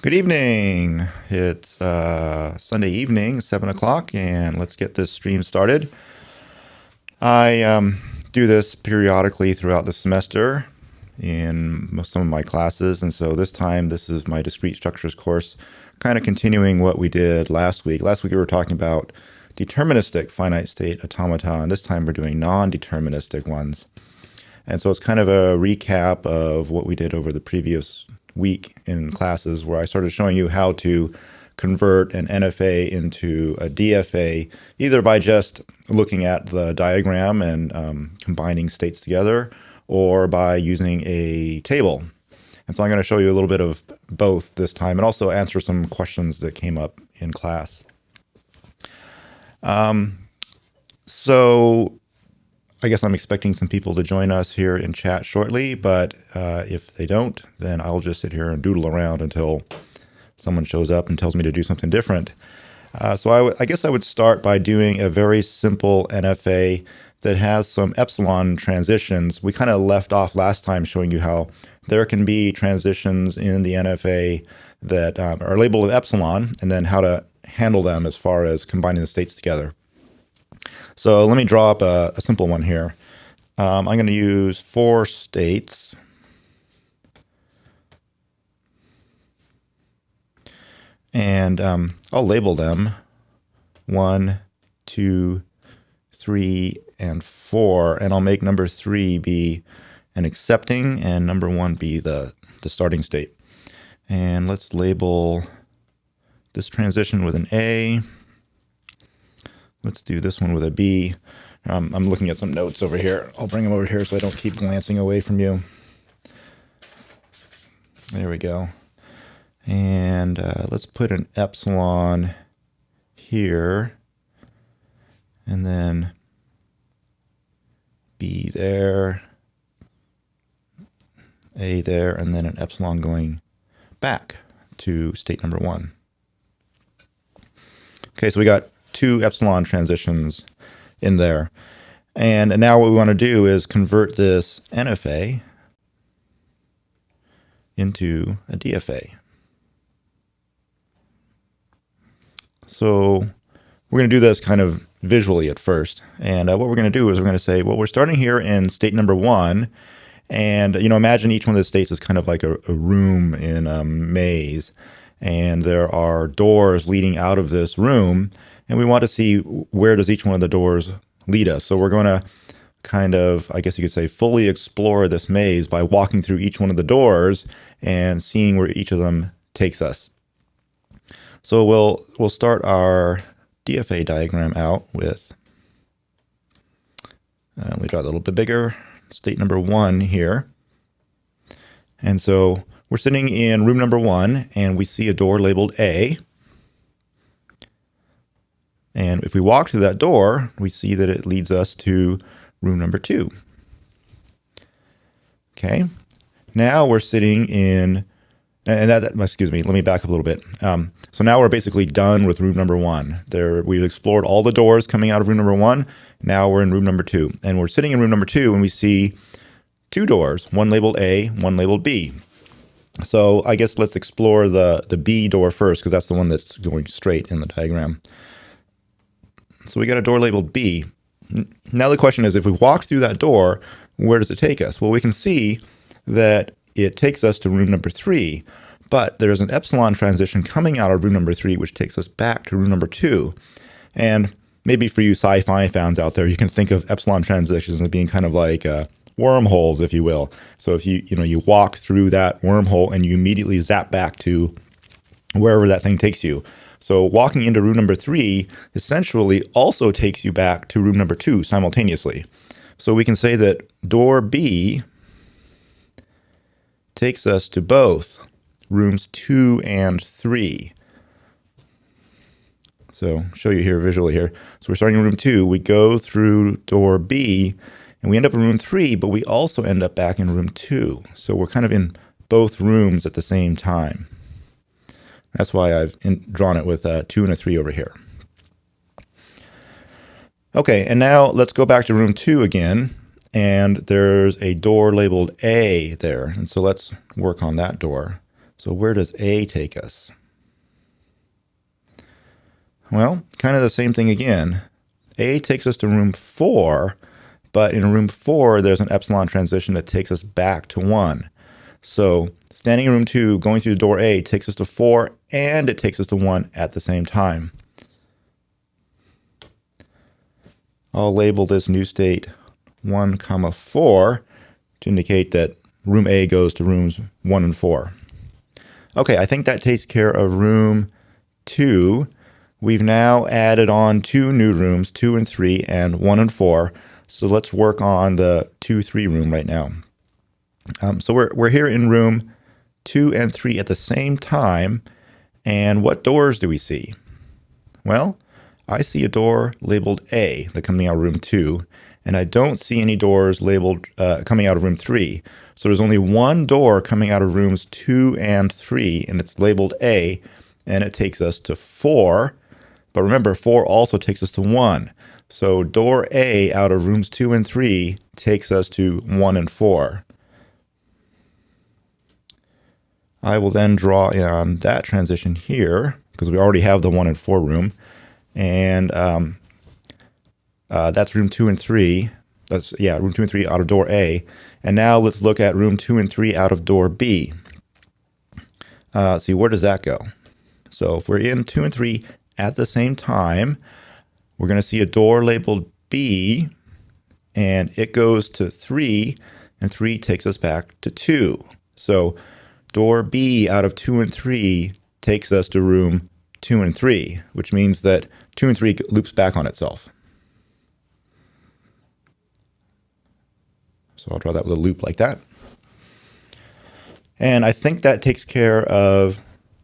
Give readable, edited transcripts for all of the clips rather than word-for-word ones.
Good evening. It's Sunday evening, 7 o'clock, and let's get this stream started. I do this periodically throughout the semester in some of my classes, and so this time this is my discrete structures course, kind of continuing what we did last week. Last week we were talking about deterministic finite state automata, and this time we're doing non-deterministic ones. And so it's kind of a recap of what we did over the previous week in classes, where I started showing you how to convert an NFA into a DFA, either by just looking at the diagram and combining states together, or by using a table. And so I'm going to show you a little bit of both this time, and also answer some questions that came up in class. So I guess I'm expecting some people to join us here in chat shortly, but if they don't, then I'll just sit here and doodle around until someone shows up and tells me to do something different. So I guess I would start by doing a very simple NFA that has some epsilon transitions. We kind of left off last time showing you how there can be transitions in the NFA that are labeled epsilon, and then how to handle them as far as combining the states together. So let me draw up a simple one here. I'm going to use 4 states. And I'll label them 1, 2, 3, and 4. And I'll make number 3 be an accepting and number 1 be the starting state. And let's label this transition with an A. Let's do this one with a B. I'm looking at some notes over here. I'll bring them over here so I don't keep glancing away from you. There we go. And let's put an epsilon here, and then B there, A there, and then an epsilon going back to state number 1. Okay, so we got 2 epsilon transitions in there. And now what we want to do is convert this NFA into a DFA. So we're going to do this kind of visually at first. And what we're going to do is we're going to say, well, we're starting here in state number 1. And, imagine each one of the states is kind of like a room in a maze. And there are doors leading out of this room. And we want to see where does each one of the doors lead us. So we're going to kind of, I guess you could say, fully explore this maze by walking through each one of the doors and seeing where each of them takes us. So we'll start our DFA diagram out with, let me draw it a little bit bigger, state number 1 here. And so we're sitting in room number 1, and we see a door labeled A. And if we walk through that door, we see that it leads us to room number 2. Okay, now we're sitting in, excuse me, let me back up a little bit. So now we're basically done with room number 1. We've explored all the doors coming out of room number 1. Now we're in room number 2. And we're sitting in room number 2, and we see 2 doors, one labeled A, one labeled B. So I guess let's explore the B door first, because that's the one that's going straight in the diagram. So we got a door labeled B. Now the question is, if we walk through that door, where does it take us? Well, we can see that it takes us to room number 3, but there's an epsilon transition coming out of room number 3, which takes us back to room number 2. And maybe for you sci-fi fans out there, you can think of epsilon transitions as being kind of like wormholes, if you will. So if you walk through that wormhole and you immediately zap back to wherever that thing takes you. So walking into room number 3 essentially also takes you back to room number 2 simultaneously. So we can say that door B takes us to both rooms 2 and 3. So show you here visually here. So we're starting in room 2, we go through door B, and we end up in room 3, but we also end up back in room 2. So we're kind of in both rooms at the same time. That's why I've drawn it with a 2 and a 3 over here. Okay, and now let's go back to room 2 again, and there's a door labeled A there. And so let's work on that door. So where does A take us? Well, kind of the same thing again. A takes us to room 4, but in room 4, there's an epsilon transition that takes us back to 1. So standing in room 2, going through door A takes us to 4, and it takes us to 1 at the same time. I'll label this new state 1, 4 to indicate that room A goes to rooms 1 and 4. Okay, I think that takes care of room 2. We've now added on 2 new rooms, 2 and 3, and 1 and 4. So let's work on the 2, 3 room right now. So we're here in room 2 and 3 at the same time. And what doors do we see? Well, I see a door labeled A that's coming out of room 2, and I don't see any doors labeled coming out of room 3. So there's only one door coming out of rooms 2 and 3, and it's labeled A, and it takes us to 4. But remember, 4 also takes us to 1. So door A out of rooms 2 and 3 takes us to 1 and 4. I will then draw on that transition here, because we already have the 1 and 4 room. And that's room 2 and 3. Room 2 and 3 out of door A. And now let's look at room 2 and 3 out of door B. See, where does that go? So if we're in 2 and 3 at the same time, we're going to see a door labeled B, and it goes to 3, and 3 takes us back to 2. So door B out of 2 and 3 takes us to room 2 and 3, which means that 2 and 3 loops back on itself. So I'll draw that with a loop like that. And I think that takes care of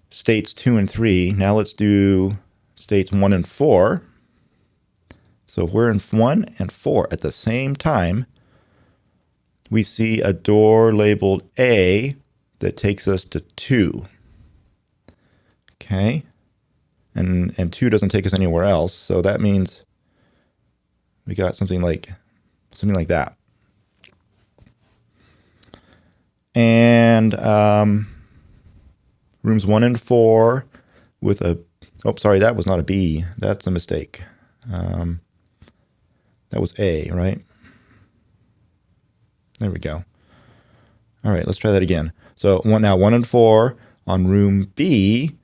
states 2 and 3. Now let's do states 1 and 4. So if we're in 1 and 4 at the same time, we see a door labeled A that takes us to 2. Okay. And 2 doesn't take us anywhere else, so that means we got something like that. And rooms 1 and 4 with a, oh, sorry, that was not a B. That's a mistake. That was A, right? There we go. All right, let's try that again. So now 1 and 4 on room B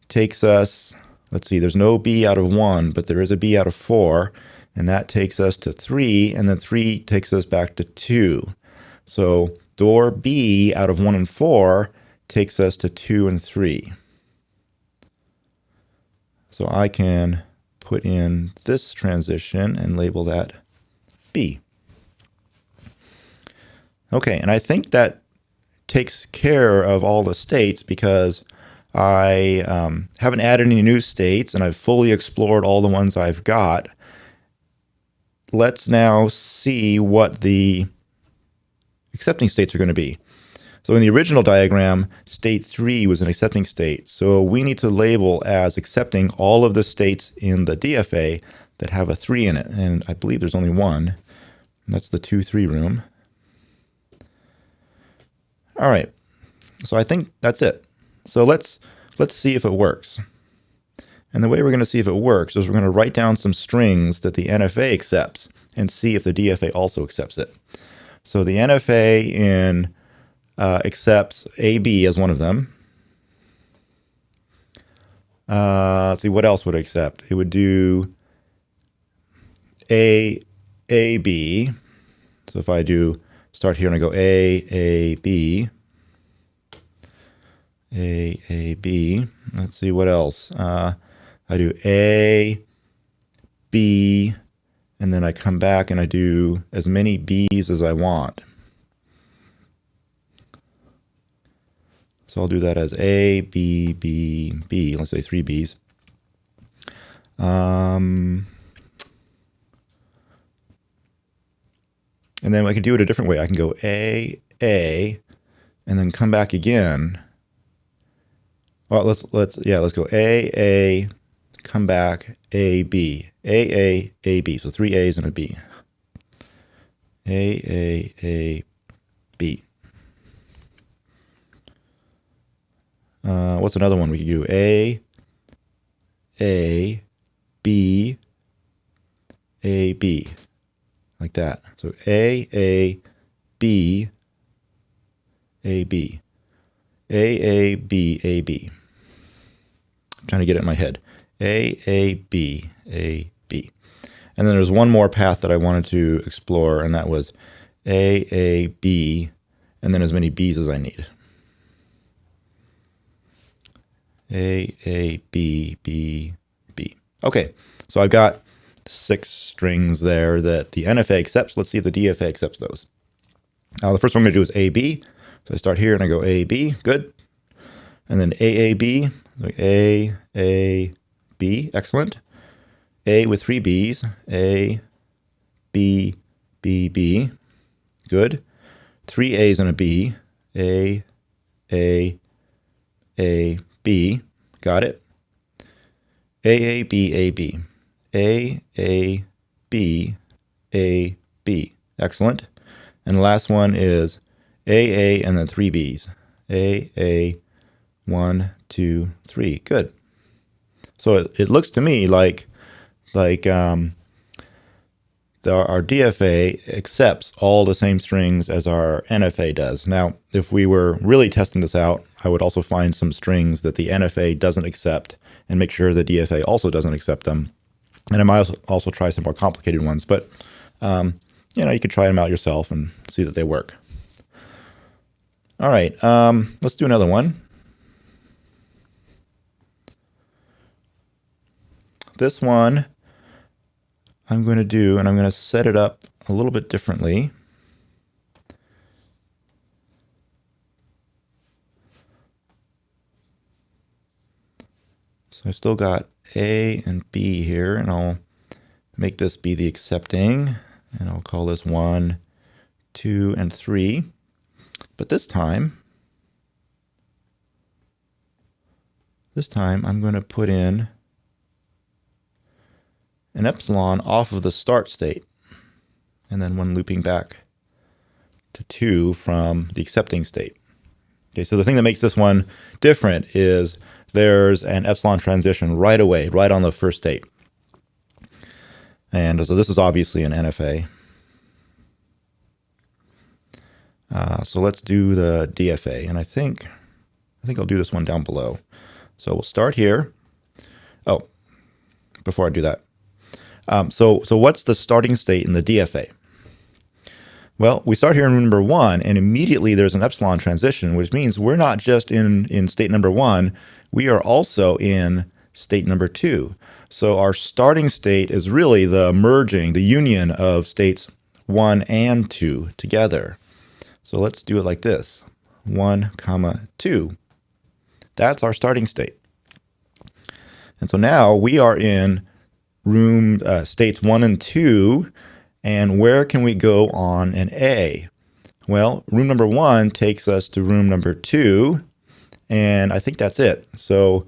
takes us, let's see, there's no B out of 1, but there is a B out of 4, and that takes us to 3, and then 3 takes us back to 2. So door B out of 1 and 4 takes us to 2 and 3. So I can put in this transition and label that B. Okay, and I think that takes care of all the states because I haven't added any new states and I've fully explored all the ones I've got. Let's now see what the accepting states are going to be. So in the original diagram, state 3 was an accepting state. So we need to label as accepting all of the states in the DFA that have a 3 in it. And I believe there's only one. And that's the 2, 3 room. All right. So I think that's it. So let's see if it works. And the way we're going to see if it works is we're going to write down some strings that the NFA accepts and see if the DFA also accepts it. So the NFA in accepts AB as one of them. Let's see, what else would it accept? It would do AB. So if I do start here and I go AB, let's see what else. I do A, B, and then I come back and I do as many B's as I want. So I'll do that as A, B, B, B. Let's say 3 B's. And then I can do it a different way. I can go A, and then come back again. Well, let's go A, come back, A, B. A, B. So 3 A's and a B. A, B. What's another one we could do? A, B, A, B, like that. So A, B, A, B, B, A, B. I'm trying to get it in my head. A, B, A, B. And then there's one more path that I wanted to explore, and that was A, B, and then as many B's as I need. A, B, B, B. Okay, so I've got 6 strings there that the NFA accepts. Let's see if the DFA accepts those. Now the first one I'm going to do is AB. So I start here and I go AB, good. And then AAB, like A, B, excellent. A with 3 B's, A, B, B, B, good. 3 A's and a B, A, B, got it. A, B, B, A, B, B, excellent. And the last one is A, and then 3 B's, A, 1, 2, 3, good. So it looks to me like our DFA accepts all the same strings as our NFA does. Now, if we were really testing this out, I would also find some strings that the NFA doesn't accept and make sure the DFA also doesn't accept them. And I might also try some more complicated ones, but you could try them out yourself and see that they work. All right, let's do another one. This one I'm going to do, and I'm going to set it up a little bit differently. So I've still got A and B here, and I'll make this be the accepting, and I'll call this 1, 2, and 3. But this time I'm going to put in an epsilon off of the start state, and then 1 looping back to 2 from the accepting state. Okay, so the thing that makes this one different is there's an epsilon transition right away, right on the first state. And so this is obviously an NFA. So let's do the DFA, and I think I'll do this one down below. So we'll start here. Oh, before I do that. So what's the starting state in the DFA? Well, we start here in room number 1, and immediately there's an epsilon transition, which means we're not just in state number 1, we are also in state number 2. So our starting state is really the merging, the union of states 1 and 2 together. So let's do it like this, 1, 2. That's our starting state. And so now we are in room states 1 and 2, and where can we go on an A? Well, room number 1 takes us to room number 2, and I think that's it. So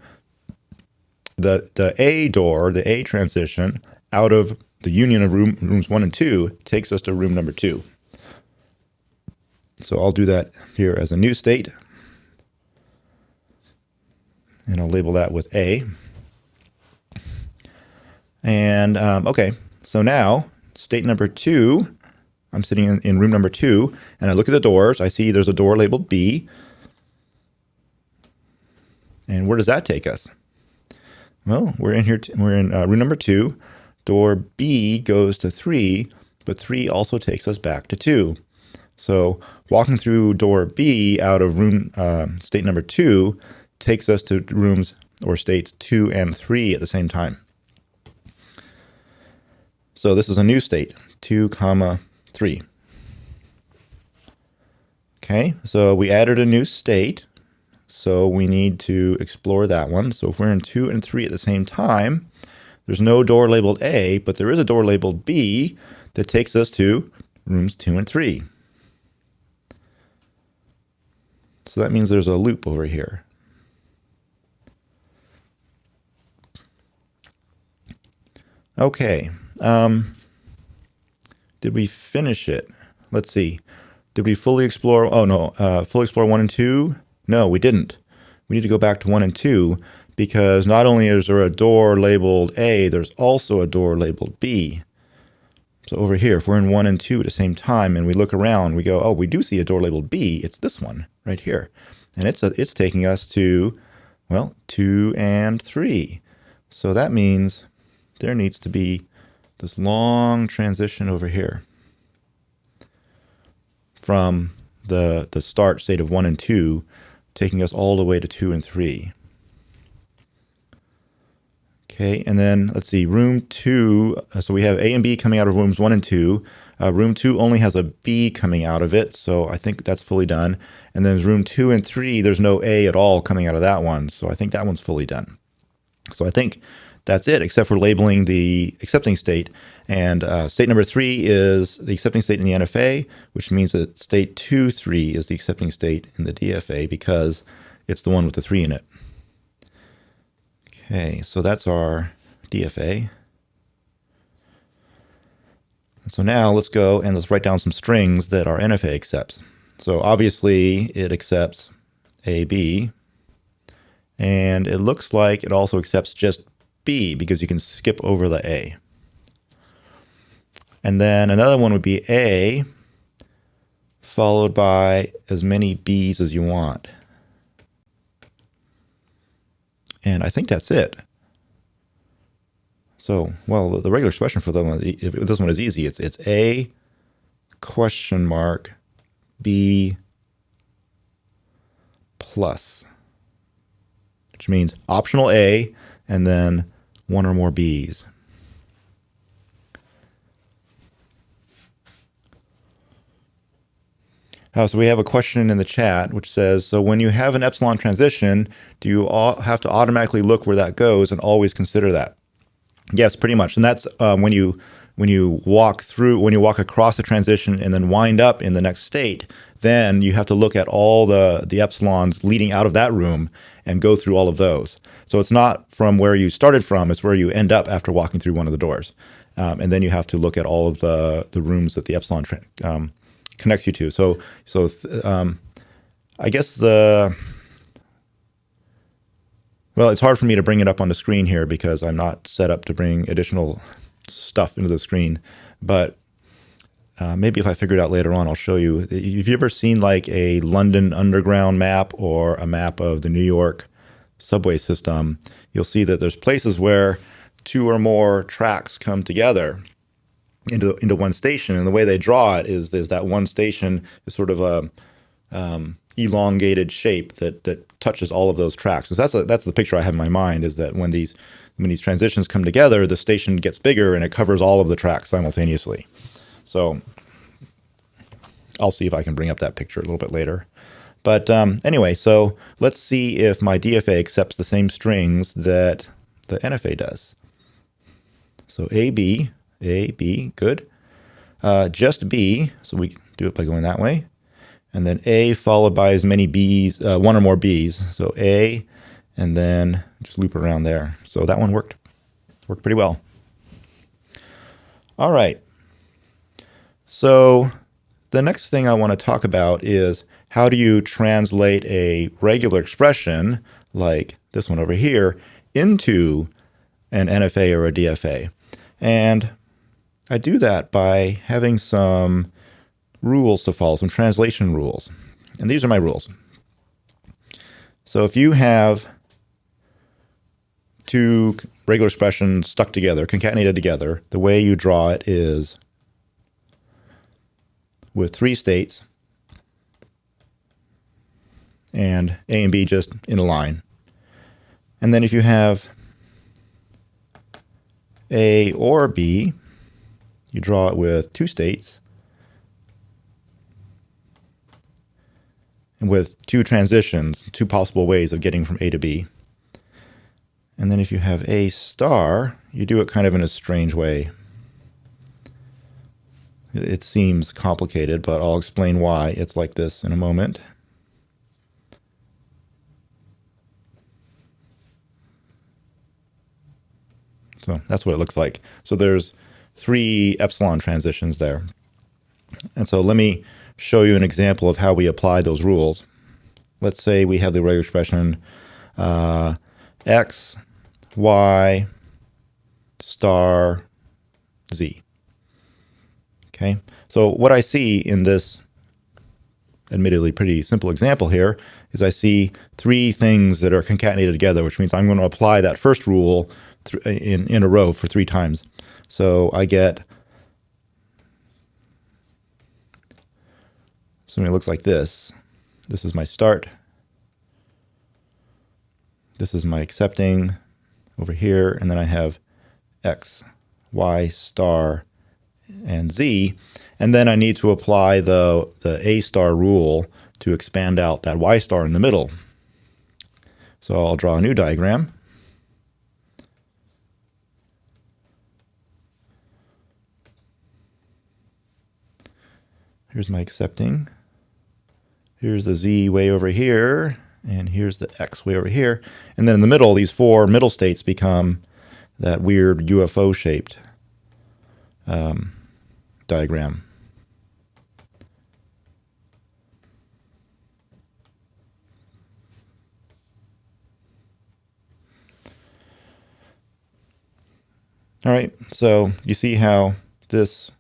the A door, the A transition out of the union of rooms 1 and 2 takes us to room number 2. So I'll do that here as a new state, and I'll label that with A. And okay, so now state number 2, I'm sitting in room number 2, and I look at the doors. I see there's a door labeled B. And where does that take us? Well, we're in here. We're in room number 2. Door B goes to 3, but 3 also takes us back to 2. So walking through door B out of room state number 2 takes us to rooms or states 2 and 3 at the same time. So this is a new state, 2, 3. Okay, so we added a new state, so we need to explore that one. So if we're in 2 and 3 at the same time, there's no door labeled A, but there is a door labeled B that takes us to rooms 2 and 3. So that means there's a loop over here. Okay. Did we finish it? Let's see. Did we fully explore? Oh, no. Fully explore 1 and 2? No, we didn't. we need to go back to 1 and 2, because not only is there a door labeled A, there's also a door labeled B. So over here, if we're in 1 and 2 at the same time and we look around, we go, oh, we do see a door labeled B. It's this one right here. And it's taking us to, well, 2 and 3. So that means there needs to be this long transition over here from the start state of 1 and 2, taking us all the way to 2 and 3. Okay, and then let's see, room 2, so we have A and B coming out of rooms 1 and 2. Room 2 only has a B coming out of it, so I think that's fully done. And then room 2 and 3, there's no A at all coming out of that one, so I think that one's fully done. So I think that's it, except for labeling the accepting state. And state number 3 is the accepting state in the NFA, which means that state 2, 3 is the accepting state in the DFA because it's the one with the 3 in it. Okay, so that's our DFA. And so now let's go and let's write down some strings that our NFA accepts. So obviously it accepts AB, and it looks like it also accepts just B because you can skip over the A. And then another one would be A followed by as many B's as you want. And I think that's it. So, well, the regular expression for this one is easy. It's A question mark B plus, which means optional A and then one or more B's. So we have a question in the chat which says, so when you have an epsilon transition, do you have to automatically look where that goes and always consider that? Yes, pretty much. And that's when you walk across the transition and then wind up in the next state, then you have to look at all the epsilons leading out of that room and go through all of those. So it's not from where you started from, it's where you end up after walking through one of the doors. And then you have to look at all of the rooms that the epsilon connects you to. So I guess well, it's hard for me to bring it up on the screen here because I'm not set up to bring additional stuff into the screen. But maybe if I figure it out later on, I'll show you. Have you ever seen like a London Underground map or a map of the New York subway system? You'll see that there's places where 2 or more tracks come together into one station, and the way they draw it is that one station is sort of a elongated shape that touches all of those tracks. So that's the picture I have in my mind, is that when these transitions come together, the station gets bigger and it covers all of the tracks simultaneously. So I'll see if I can bring up that picture a little bit later. But anyway, so let's see if my DFA accepts the same strings that the NFA does. So A, B, good. Just B, so we do it by going that way. And then A followed by as many B's, 1 or more B's. So A, and then just loop around there. So that one worked pretty well. All right. So the next thing I want to talk about is how do you translate a regular expression like this one over here into an NFA or a DFA. And I do that by having some rules to follow, some translation rules. And these are my rules. So if you have 2 regular expressions stuck together, concatenated together, the way you draw it is with 3 states and A and B just in a line. And then if you have A or B, you draw it with 2 states and with 2 transitions, 2 possible ways of getting from A to B. And then if you have A star, you do it kind of in a strange way. It seems complicated, but I'll explain why it's like this in a moment. So that's what it looks like. So there's 3 epsilon transitions there. And so let me show you an example of how we apply those rules. let's say we have the regular expression x, y, star, z. Okay, so what I see in this admittedly pretty simple example here is I see three things that are concatenated together, which means I'm going to apply that first rule in a row for 3 times. So I get something that looks like this. This is my start. This is my accepting over here, and then I have x, y, star, and z. And then I need to apply the a star rule to expand out that y star in the middle. So I'll draw a new diagram. Here's my accepting. Here's the z way over here, and here's the x way over here. And then in the middle, these 4 middle states become that weird UFO-shaped diagram. All right, so you see how this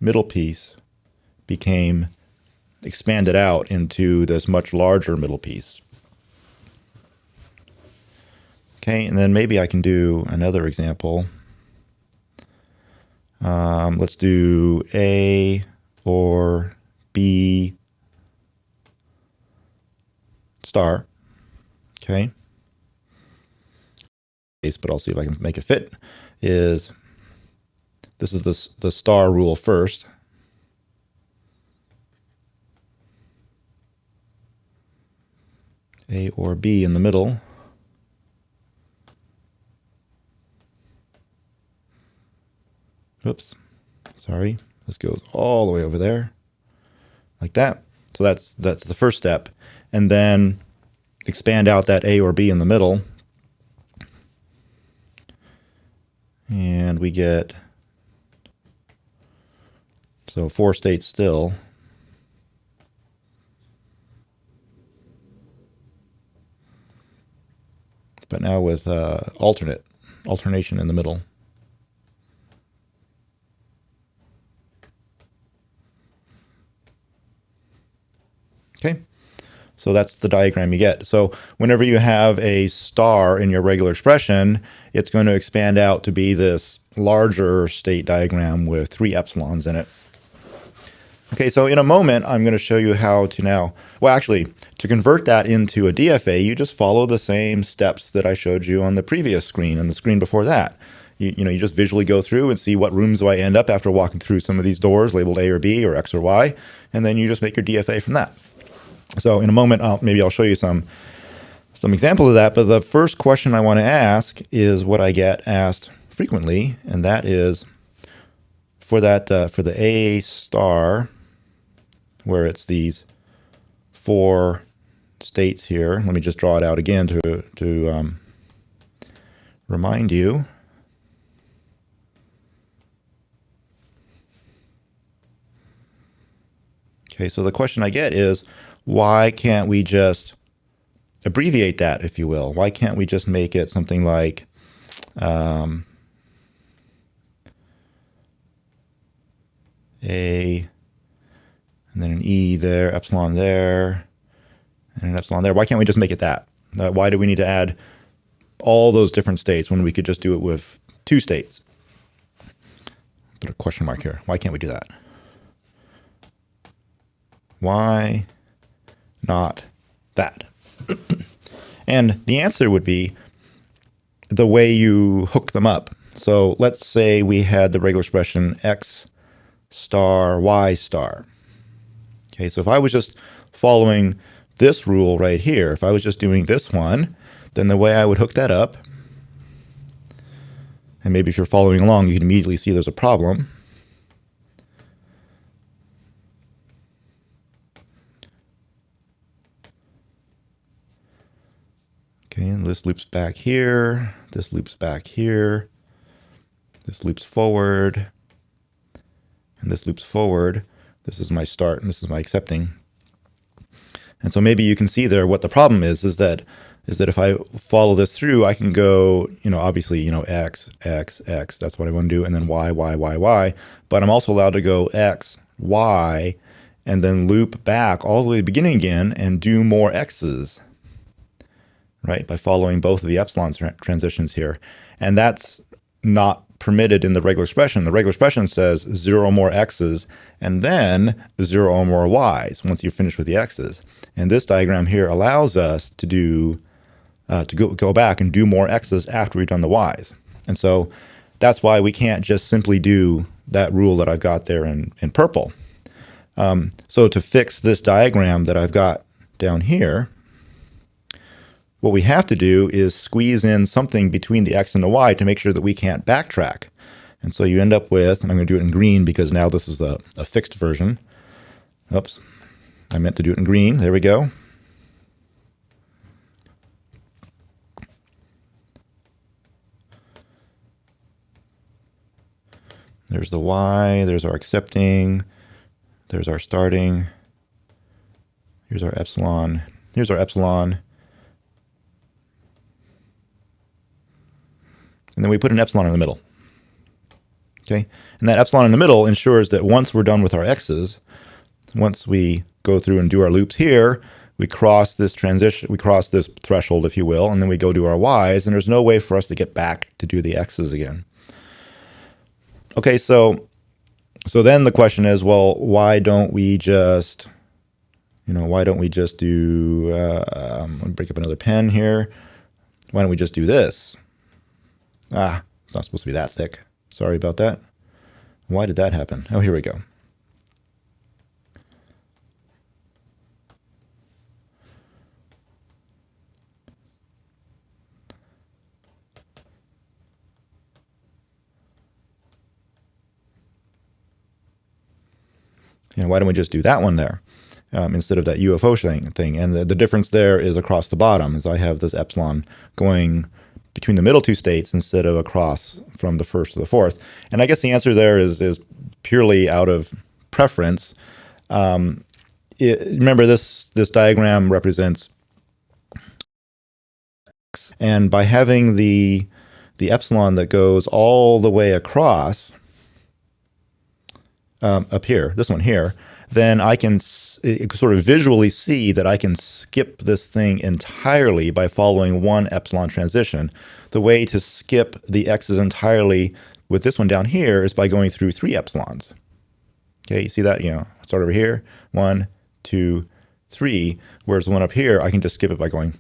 middle piece became expanded out into this much larger middle piece. Okay, and then maybe I can do another example. Let's do A or B star. Okay. But I'll see if I can make it fit. This is the star rule first. A or B in the middle. Oops, sorry. This goes all the way over there, like that. So that's the first step. And then expand out that A or B in the middle. And we get, so 4 states still. But now with alternation in the middle. Okay, so that's the diagram you get. So whenever you have a star in your regular expression, it's going to expand out to be this larger state diagram with 3 epsilons in it. Okay, so in a moment, I'm going to show you how to now, well, actually, to convert that into a DFA, you just follow the same steps that I showed you on the previous screen and the screen before that. You just visually go through and see what rooms do I end up after walking through some of these doors labeled A or B or X or Y, and then you just make your DFA from that. So in a moment, maybe I'll show you some examples of that, but the first question I want to ask is what I get asked frequently, and that is for the A star, where it's these 4 states here. Let me just draw it out again to remind you. Okay, so the question I get is, why can't we just abbreviate that, if you will? Why can't we just make it something like A, and then an E there, epsilon there, and an epsilon there? Why can't we just make it that? Why do we need to add all those different states when we could just do it with 2 states? Put a question mark here. Why can't we do that? Why not that? And the answer would be the way you hook them up. So let's say we had the regular expression x star y star. Okay, so if I was just following this rule right here, if I was just doing this one, then the way I would hook that up, and maybe if you're following along, you can immediately see there's a problem. Okay, and this loops back here, this loops back here, this loops forward, and this loops forward. This is my start, and this is my accepting. And so maybe you can see there what the problem is that if I follow this through, I can go, obviously, x, x, x, that's what I want to do, and then y, y, y, y. But I'm also allowed to go x, y, and then loop back all the way to the beginning again and do more x's, right, by following both of the epsilon transitions here. And that's not permitted in the regular expression. The regular expression says 0 more x's and then 0 more y's once you finish with the x's. And this diagram here allows us to do go back and do more x's after we've done the y's. And so that's why we can't just simply do that rule that I've got there in purple. So to fix this diagram that I've got down here, what we have to do is squeeze in something between the x and the y to make sure that we can't backtrack. And so you end up with, and I'm going to do it in green because now this is a fixed version. Oops, I meant to do it in green. There we go. There's the y, there's our accepting, there's our starting, here's our epsilon, here's our epsilon. And then we put an epsilon in the middle. Okay, and that epsilon in the middle ensures that once we're done with our x's, once we go through and do our loops here, we cross this transition, we cross this threshold, if you will, and then we go do our y's, and there's no way for us to get back to do the x's again. Okay, so then the question is, well, why don't we just, why don't we just do, let me break up another pen here. Why don't we just do this? It's not supposed to be that thick. Sorry about that. Why did that happen? Oh, here we go. Why don't we just do that one there instead of that UFO thing? And the difference there is across the bottom, is I have this epsilon going between the middle two states instead of across from the first to the fourth. And I guess the answer there is purely out of preference. Remember, this diagram represents x, and by having the epsilon that goes all the way across up here, this one here, then I can sort of visually see that I can skip this thing entirely by following one epsilon transition. The way to skip the x's entirely with this one down here is by going through 3 epsilons. Okay, you see that? Start over here, 1, 2, 3, whereas the one up here, I can just skip it by going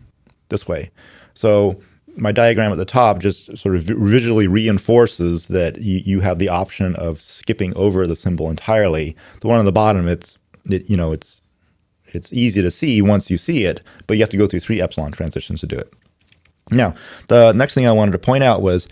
this way. So my diagram at the top just sort of visually reinforces that you have the option of skipping over the symbol entirely. The one on the bottom, it's easy to see once you see it, but you have to go through 3 epsilon transitions to do it. Now, the next thing I wanted to point out was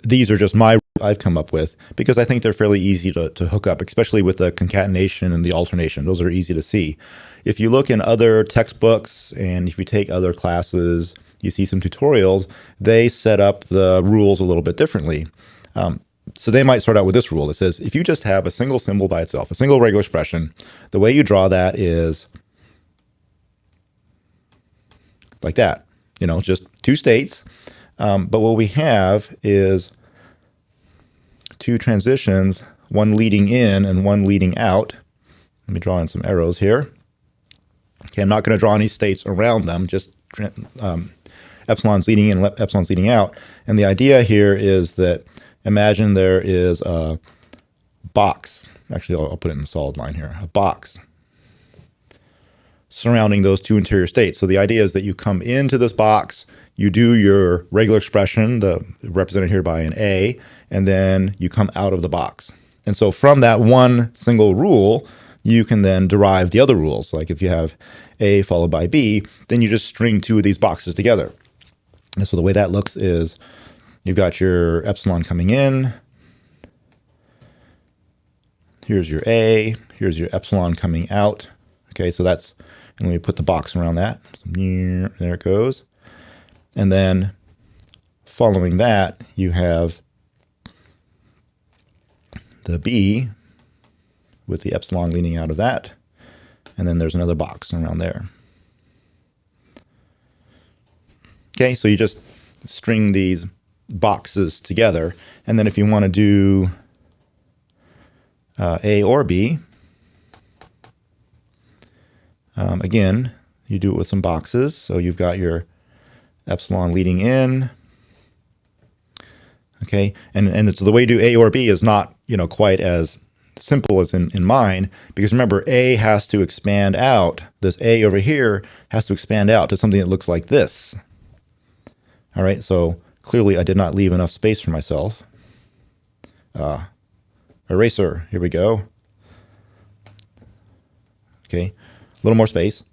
these are just my I've come up with, because I think they're fairly easy to hook up, especially with the concatenation and the alternation. Those are easy to see. If you look in other textbooks and if you take other classes, you see some tutorials, they set up the rules a little bit differently. So they might start out with this rule. It says, if you just have a single symbol by itself, a single regular expression, the way you draw that is like that, just 2 states. But what we have is 2 transitions, one leading in and one leading out. Let me draw in some arrows here. Okay, I'm not going to draw any states around them, just epsilons leading in, epsilons leading out. And the idea here is that imagine there is a box. Actually, I'll put it in a solid line here. A box surrounding those 2 interior states. So the idea is that you come into this box, you do your regular expression, represented here by an A, and then you come out of the box. And so from that one single rule, you can then derive the other rules. Like if you have A followed by B, then you just string 2 of these boxes together. And so the way that looks is you've got your epsilon coming in. Here's your A. Here's your epsilon coming out. Okay, so that's, and let me put the box around that. There it goes. And then following that, you have the B with the epsilon leaning out of that. and then there's another box around there. Okay, so you just string these boxes together, and then if you want to do A or B, again, you do it with some boxes. So you've got your epsilon leading in. Okay, and so the way you do A or B is not, quite as simple as in mine, because remember, A has to expand out. This A over here has to expand out to something that looks like this. All right, so clearly I did not leave enough space for myself. Eraser, here we go. Okay, a little more space.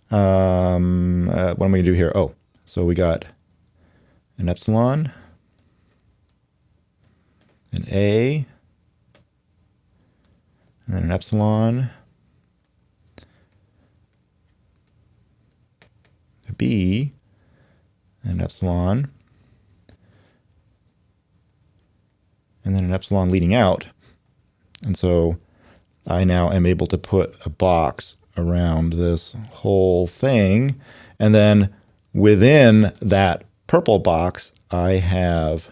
What am I going to do here? Oh, so we got an epsilon, an A, and then an epsilon, a B, an epsilon, and then an epsilon leading out. And so I now am able to put a box around this whole thing. And then within that purple box, I have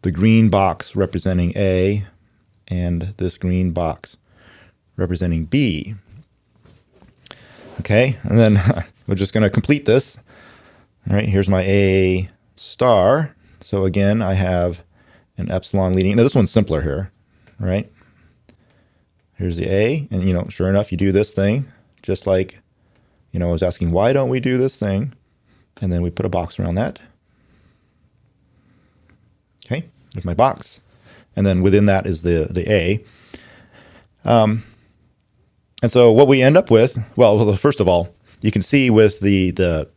the green box representing A and this green box representing B. Okay, and then we're just going to complete this. All right, here's my A star. So again, I have an epsilon leading. Now this one's simpler here, right? Here's the A, and sure enough, you do this thing, just like, I was asking, why don't we do this thing? And then we put a box around that. Okay, there's my box. And then within that is the A. And so what we end up with, well, first of all, you can see with the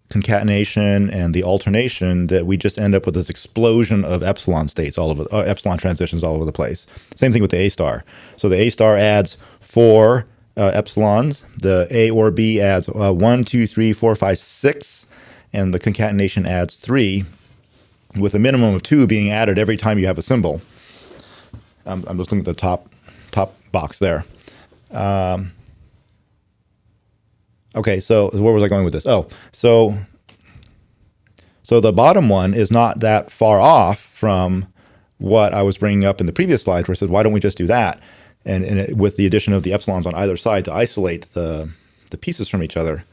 concatenation and the alternation that we just end up with this explosion of epsilon states all over, epsilon transitions all over the place. Same thing with the A star. So the A star adds 4 epsilons. The A or B adds 1, 2, 3, 4, 5, 6, and the concatenation adds 3, with a minimum of 2 being added every time you have a symbol. I'm just looking at the top box there. Okay, so where was I going with this? Oh, so the bottom one is not that far off from what I was bringing up in the previous slides, where I said, why don't we just do that? And with the addition of the epsilons on either side to isolate the pieces from each other.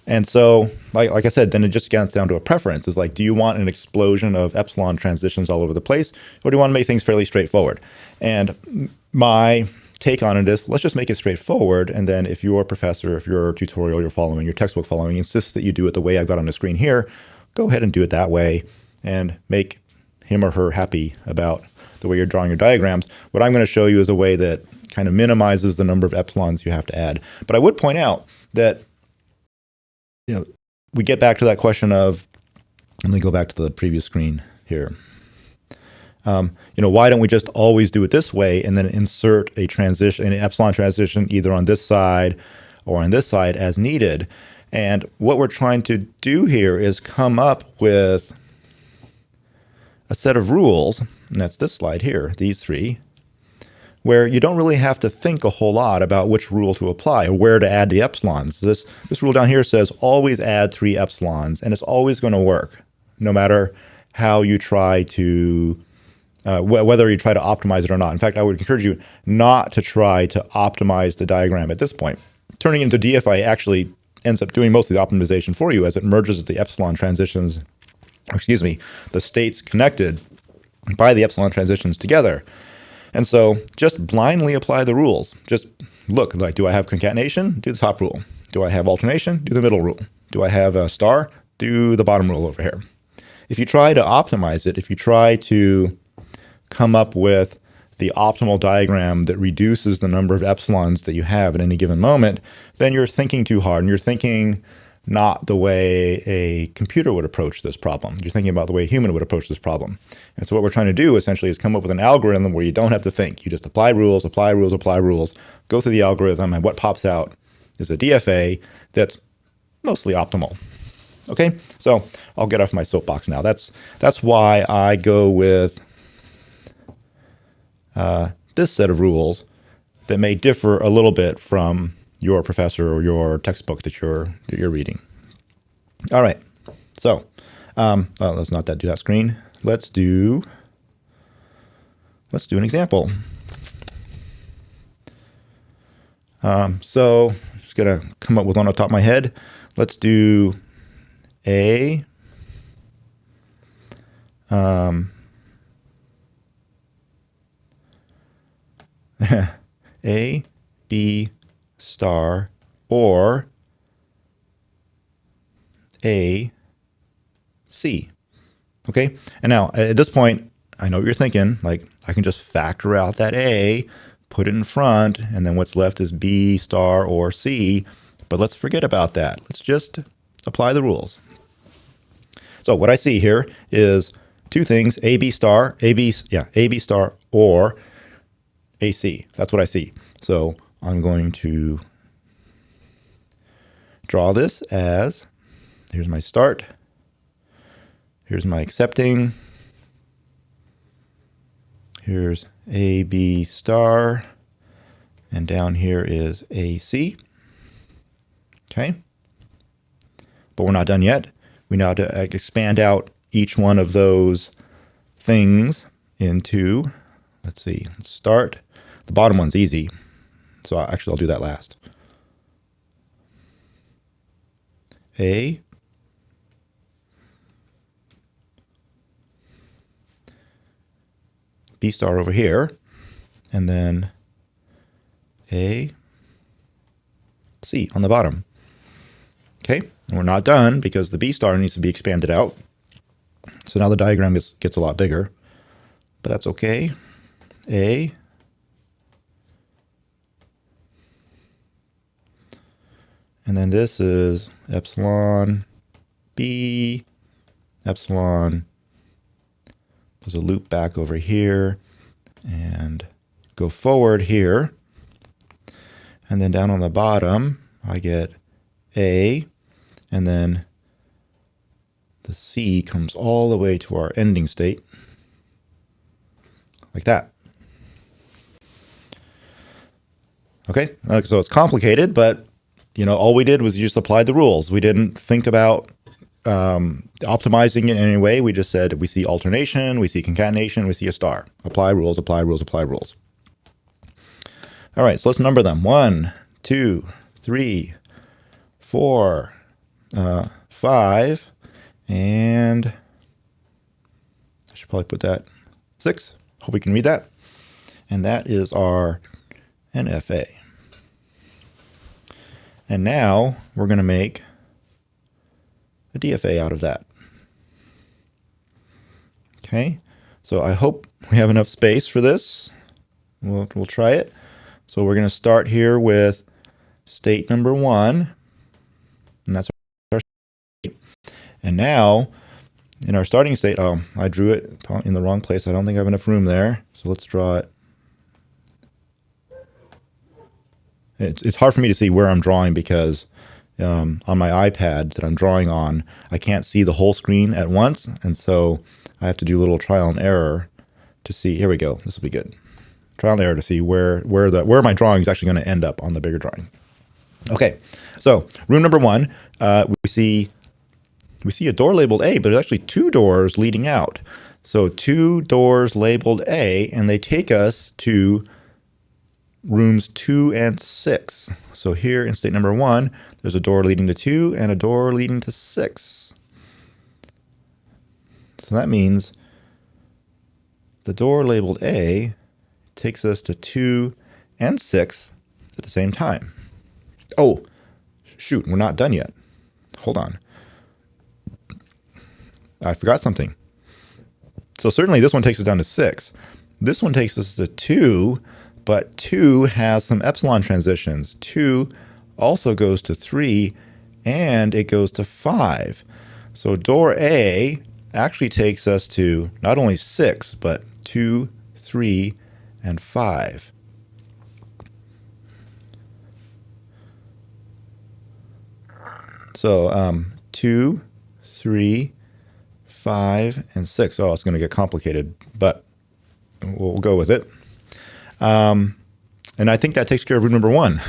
And so, like I said, then it just gets down to a preference. It's like, do you want an explosion of epsilon transitions all over the place, or do you want to make things fairly straightforward? And my take on it is, let's just make it straightforward. And then if your professor, if your tutorial you're following, your textbook following, insists that you do it the way I've got on the screen here, go ahead and do it that way and make him or her happy about the way you're drawing your diagrams. What I'm going to show you is a way that kind of minimizes the number of epsilons you have to add. But I would point out that, we get back to that question of, let me go back to the previous screen here. Why don't we just always do it this way and then insert a transition, an epsilon transition, either on this side or on this side as needed? And what we're trying to do here is come up with a set of rules, and that's this slide here, these 3, where you don't really have to think a whole lot about which rule to apply or where to add the epsilons. This rule down here says always add 3 epsilons, and it's always going to work, no matter how you try to, whether you try to optimize it or not. In fact, I would encourage you not to try to optimize the diagram at this point. Turning into DFI actually ends up doing most of the optimization for you, as it merges the epsilon transitions, the states connected by the epsilon transitions together. And so just blindly apply the rules. Just look, like, do I have concatenation? Do the top rule. Do I have alternation? Do the middle rule. Do I have a star? Do the bottom rule over here. If you try to optimize it, if you try to come up with the optimal diagram that reduces the number of epsilons that you have at any given moment, then you're thinking too hard, and you're thinking not the way a computer would approach this problem. You're thinking about the way a human would approach this problem. And so what we're trying to do essentially is come up with an algorithm where you don't have to think. You just apply rules, apply rules, apply rules, go through the algorithm, and what pops out is a DFA that's mostly optimal. Okay, so I'll get off my soapbox now. That's why I go with this set of rules that may differ a little bit from your professor or your textbook that you're reading. All right, so let's not do that screen. Let's do an example. So just gonna come up with one on the top of my head. Let's do A A, B star, or A, C. Okay, and now at this point, I know what you're thinking, like I can just factor out that A, put it in front, and then what's left is B star or C, but let's forget about that. Let's just apply the rules. So what I see here is two things, A, B star, A, B star, or AC. That's what I see. So I'm going to draw this as, here's my start, here's my accepting, here's A, B star, and down here is AC. Okay. But we're not done yet. We now have to expand out each one of those things into, let's see, start. The bottom one's easy. So actually I'll do that last. A, B star over here, and then A, C on the bottom. Okay, and we're not done because the B star needs to be expanded out. So now the diagram gets a lot bigger, but that's okay. A, and then this is epsilon, B, epsilon. There's a loop back over here and go forward here. And then down on the bottom, I get A, and then the C comes all the way to our ending state, like that. Okay, so it's complicated, but all we did was just apply the rules. We didn't think about optimizing it in any way. We just said we see alternation, we see concatenation, we see a star. Apply rules, apply rules, apply rules. All right, so let's number them. 1, 2, 3, 4, 5, and I should probably put that 6. Hope we can read that. And that is our NFA. And now we're going to make a DFA out of that. Okay, so I hope we have enough space for this. We'll try it. So we're going to start here with state number 1, and that's our state. And now, in our starting state, I drew it in the wrong place. I don't think I have enough room there. So let's draw it. It's hard for me to see where I'm drawing because on my iPad that I'm drawing on, I can't see the whole screen at once. And so I have to do a little trial and error to see. Here we go. This will be good. Trial and error to see where my drawing is actually going to end up on the bigger drawing. Okay, so room number 1, we see a door labeled A, but there's actually 2 doors leading out. So 2 doors labeled A, and they take us to rooms 2 and 6. So here in state number 1, there's a door leading to 2 and a door leading to 6. So that means the door labeled A takes us to 2 and 6 at the same time. Oh, shoot, we're not done yet. Hold on. I forgot something. So certainly this one takes us down to 6. This one takes us to 2, but 2 has some epsilon transitions. 2 also goes to 3, and it goes to 5. So door A actually takes us to not only 6, but 2, 3, and 5. So 2, 3, 5, and 6. Oh, it's going to get complicated, but we'll go with it. And I think that takes care of room number 1.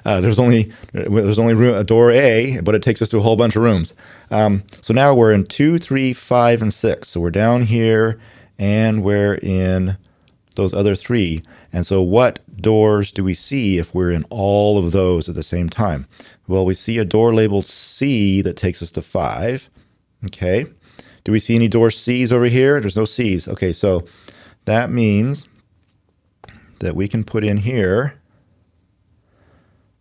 There's only a door A, but it takes us to a whole bunch of rooms. So now we're in 2, 3, 5, and 6. So we're down here, and we're in those other 3. And so what doors do we see if we're in all of those at the same time? Well, we see a door labeled C that takes us to 5. Okay. Do we see any door C's over here? There's no C's. Okay, so that means that we can put in here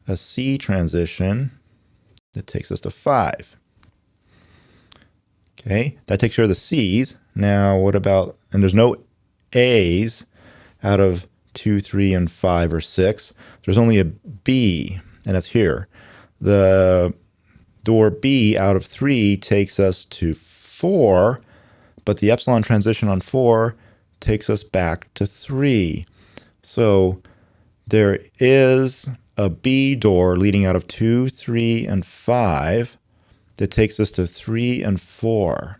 a C transition that takes us to 5. Okay, that takes care of the C's. Now what about, and there's no A's out of 2, 3, and 5 or 6. There's only a B, and that's here. The door B out of 3 takes us to 4, but the epsilon transition on 4 takes us back to 3. So there is a B door leading out of 2, 3, and 5 that takes us to 3 and 4.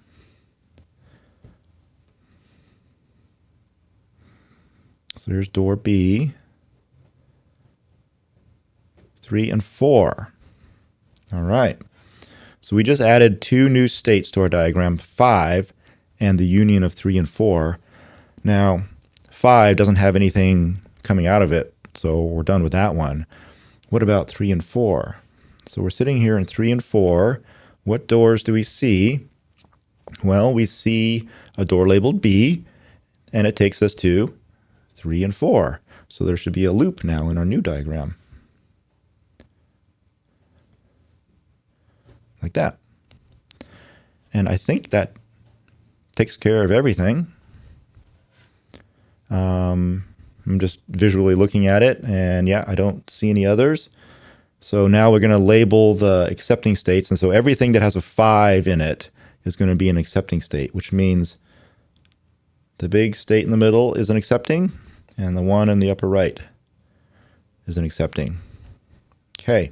So there's door B, 3 and 4. All right. So we just added 2 new states to our diagram, 5 and the union of 3 and 4. Now, 5 doesn't have anything coming out of it, so we're done with that one. What about 3 and 4? So we're sitting here in 3 and 4. What doors do we see? Well, we see a door labeled B, and it takes us to 3 and 4. So there should be a loop now in our new diagram. Like that. And I think that takes care of everything. I'm just visually looking at it, and yeah, I don't see any others. So now we're going to label the accepting states, and so everything that has a 5 in it is going to be an accepting state, which means the big state in the middle is an accepting, and the one in the upper right is an accepting. Okay,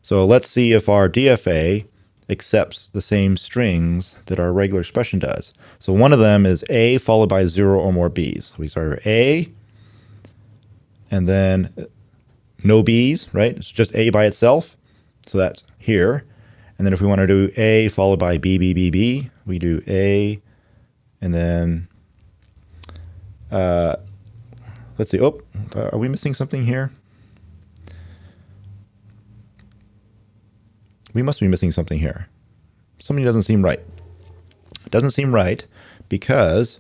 so let's see if our DFA accepts the same strings that our regular expression does. So one of them is A followed by 0 or more B's. So we start with A, and then no B's, right? It's just A by itself. So that's here. And then if we want to do A followed by B, B, B, B, we do A, and then, let's see, oh, are we missing something here? We must be missing something here. Something doesn't seem right. It doesn't seem right because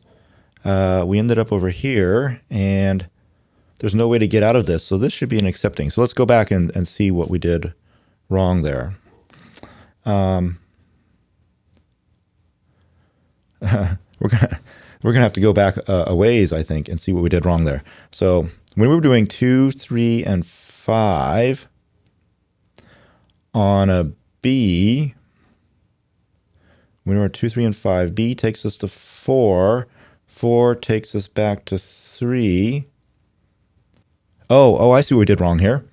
we ended up over here, and there's no way to get out of this. So this should be an accepting. So let's go back and see what we did wrong there. We're gonna have to go back a ways, I think, and see what we did wrong there. So when we were doing 2, 3, and 5 on a B, when we were 2, 3, and 5, B takes us to 4. 4 takes us back to 3. Oh, I see what we did wrong here.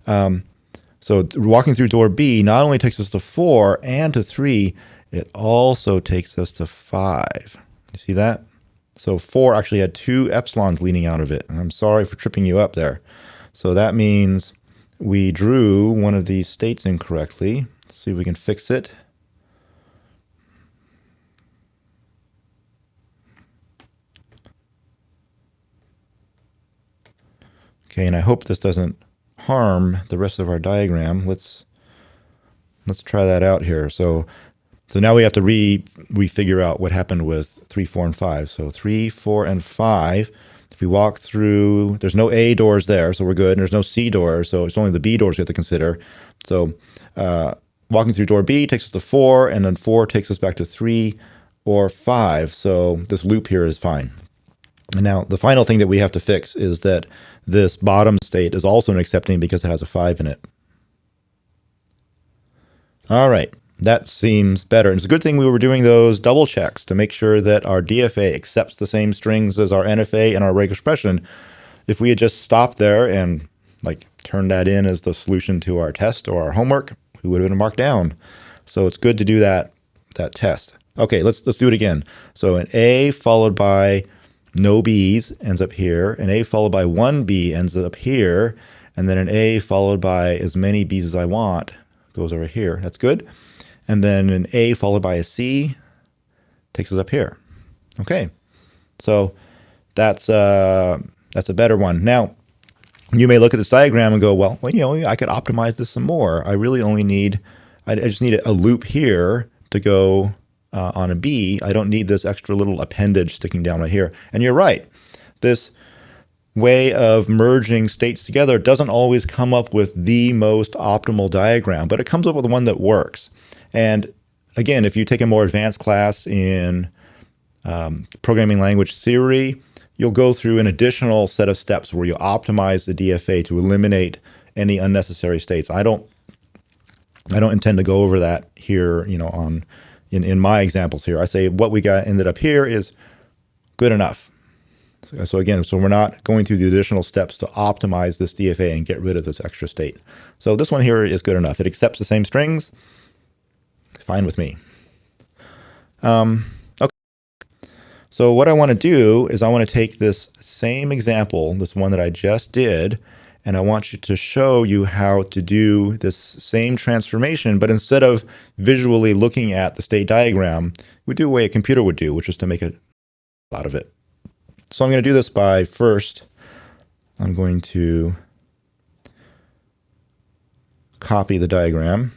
So walking through door B not only takes us to 4 and to 3, it also takes us to 5. You see that? So 4 actually had 2 epsilons leading out of it. And I'm sorry for tripping you up there. So that means we drew one of these states incorrectly. Let's see if we can fix it. Okay, and I hope this doesn't harm the rest of our diagram. Let's try that out here. So now we have to refigure out what happened with 3, 4, and 5. So 3, 4, and 5. If we walk through, there's no A doors there, so we're good. And there's no C doors, so it's only the B doors we have to consider. So walking through door B takes us to 4, and then 4 takes us back to 3 or 5. So this loop here is fine. And now the final thing that we have to fix is that this bottom state is also an accepting because it has a 5 in it. All right, that seems better. And it's a good thing we were doing those double checks to make sure that our DFA accepts the same strings as our NFA and our regular expression. If we had just stopped there and like turned that in as the solution to our test or our homework, we would have been marked down. So it's good to do that test. Okay, let's do it again. So an A followed by no B's ends up here. An A followed by one B ends up here. And then an A followed by as many B's as I want goes over here. That's good. And then an A followed by a C takes us up here. Okay, so that's a better one. Now, you may look at this diagram and go, well, you know, I could optimize this some more. I really only need, I just need a loop here to go on a B. I don't need this extra little appendage sticking down right here. And you're right. This way of merging states together doesn't always come up with the most optimal diagram, but it comes up with one that works. And again, if you take a more advanced class in programming language theory, you'll go through an additional set of steps where you optimize the DFA to eliminate any unnecessary states. I don't intend to go over that here, you know, in my examples here. I say what we got ended up here is good enough. So again, so we're not going through the additional steps to optimize this DFA and get rid of this extra state. So this one here is good enough. It accepts the same strings. Fine with me. Okay. So what I want to do is I want to take this same example, this one that I just did, and I want you to show you how to do this same transformation, but instead of visually looking at the state diagram, we do the way a computer would do, which is to make a lot of it. So I'm going to do this by first, I'm going to copy the diagram.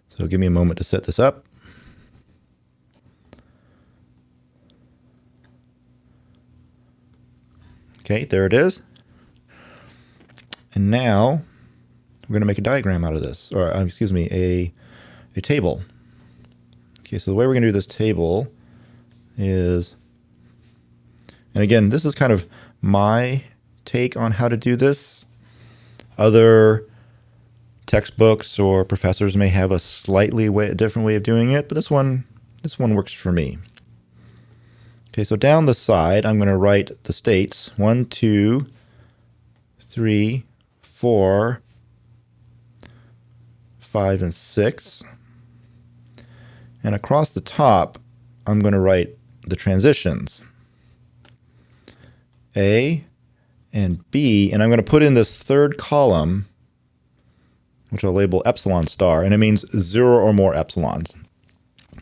So give me a moment to set this up. Okay, there it is. And now we're going to make a diagram out of this, or excuse me, a table. Okay, so the way we're going to do this table is, and again, this is kind of my take on how to do this. Other textbooks or professors may have a slightly different way of doing it, but this one works for me. Okay, so down the side, I'm going to write the states 1, 2, 3, 4, 5, and 6. And across the top, I'm going to write the transitions, A and B, and I'm going to put in this third column, which I'll label epsilon star, and it means 0 or more epsilons.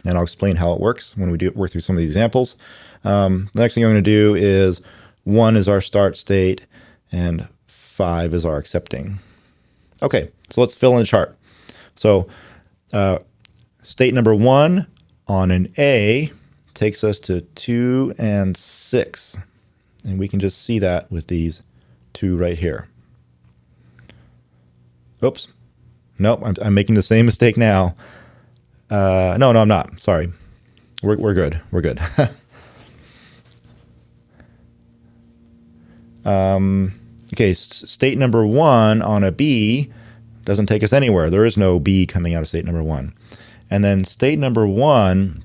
And I'll explain how it works when we work through some of the examples. The next thing I'm going to do is 1 is our start state, and 5 is our accepting. Okay, so let's fill in the chart. So state number 1 on an A takes us to 2 and 6. And we can just see that with these two right here. Oops. Nope, I'm making the same mistake now. No, I'm not. Sorry. We're good. We're good. Okay, state number 1 on a B doesn't take us anywhere. There is no B coming out of state number 1. And then state number 1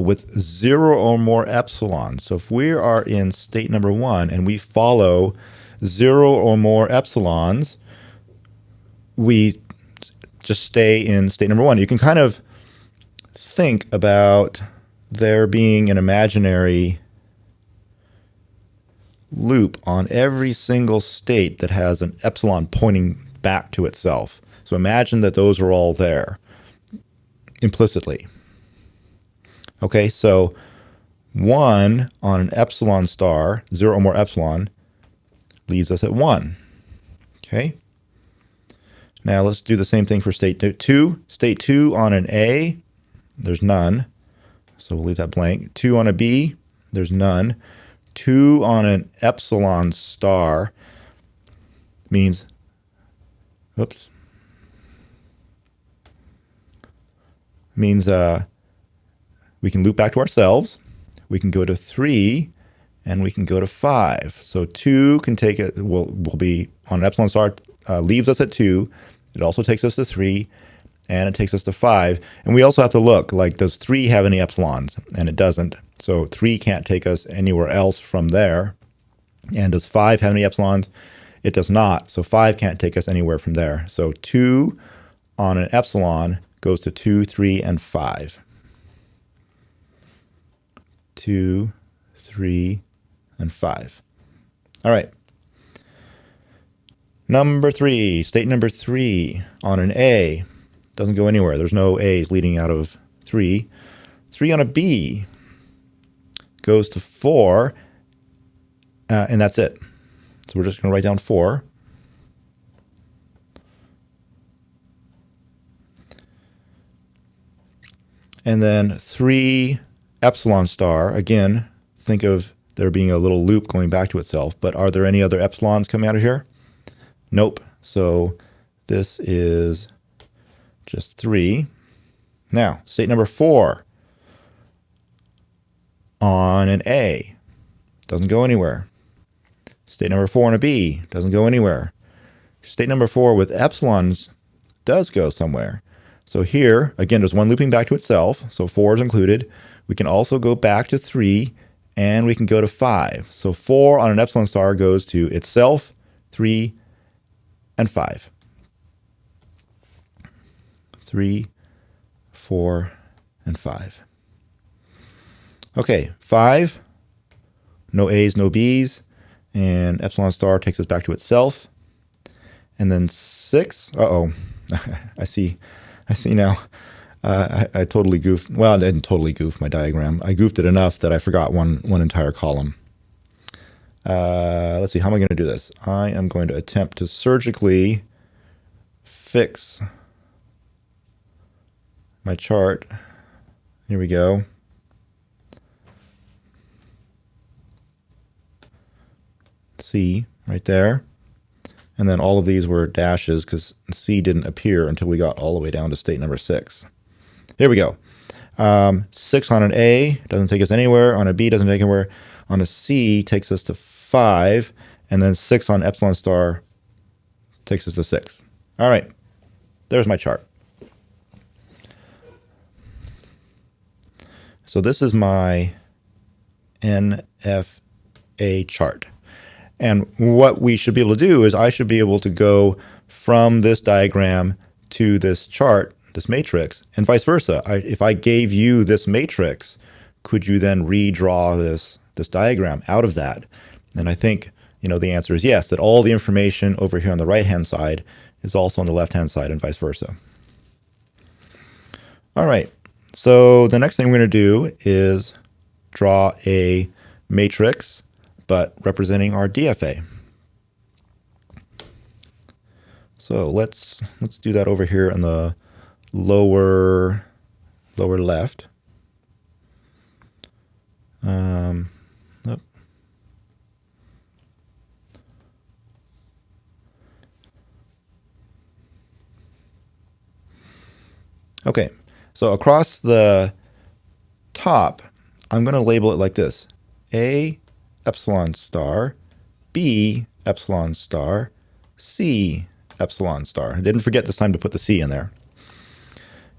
with 0 or more epsilons. So if we are in state number 1 and we follow 0 or more epsilons, we just stay in state number 1. You can kind of think about there being an imaginary loop on every single state that has an epsilon pointing back to itself. So imagine that those are all there implicitly. Okay, so 1 on an epsilon star, 0 or more epsilon, leaves us at 1. Okay. Now let's do the same thing for state 2. State 2 on an A, there's none. So we'll leave that blank. 2 on a B, there's none. 2 on an epsilon star means, oops, means we can loop back to ourselves. We can go to 3, and we can go to 5. So 2 can take it, will be on an epsilon star, leaves us at 2. It also takes us to 3, and it takes us to 5. And we also have to look, like, does 3 have any epsilons? And it doesn't. So 3 can't take us anywhere else from there. And does 5 have any epsilons? It does not. So 5 can't take us anywhere from there. So 2 on an epsilon goes to 2, 3, and 5. 2, 3, and 5. All right. Number 3, state number 3 on an A doesn't go anywhere. There's no A's leading out of 3. 3 on a B goes to 4, and that's it. So we're just going to write down 4. And then 3 epsilon star, again, think of there being a little loop going back to itself, but are there any other epsilons coming out of here? Nope. So this is just 3. Now, state number 4 on an A doesn't go anywhere. State number 4 on a B doesn't go anywhere. State number 4 with epsilons does go somewhere. So here, again, there's one looping back to itself, so 4 is included. We can also go back to 3, and we can go to 5. So 4 on an epsilon star goes to itself, 3, and 5. 3, 4, and 5. Okay, 5, no A's, no B's, and epsilon star takes us back to itself. And then 6, I see now. I totally goofed. Well, I didn't totally goof my diagram. I goofed it enough that I forgot one entire column. Let's see, how am I going to do this? I am going to attempt to surgically fix my chart. Here we go. C right there. And then all of these were dashes because C didn't appear until we got all the way down to state number 6. Here we go. 6 on an A doesn't take us anywhere. On a B doesn't take us anywhere. On a C takes us to 5. And then 6 on epsilon star takes us to 6. All right. There's my chart. So this is my NFA chart. And what we should be able to do is I should be able to go from this diagram to this chart, this matrix, and vice versa. If I gave you this matrix, could you then redraw this diagram out of that? And I think, the answer is yes, that all the information over here on the right-hand side is also on the left-hand side and vice versa. All right, so the next thing we're going to do is draw a matrix but representing our DFA. So let's do that over here in the lower left. Okay, so across the top, I'm going to label it like this: A epsilon star, B epsilon star, C epsilon star. I didn't forget this time to put the C in there.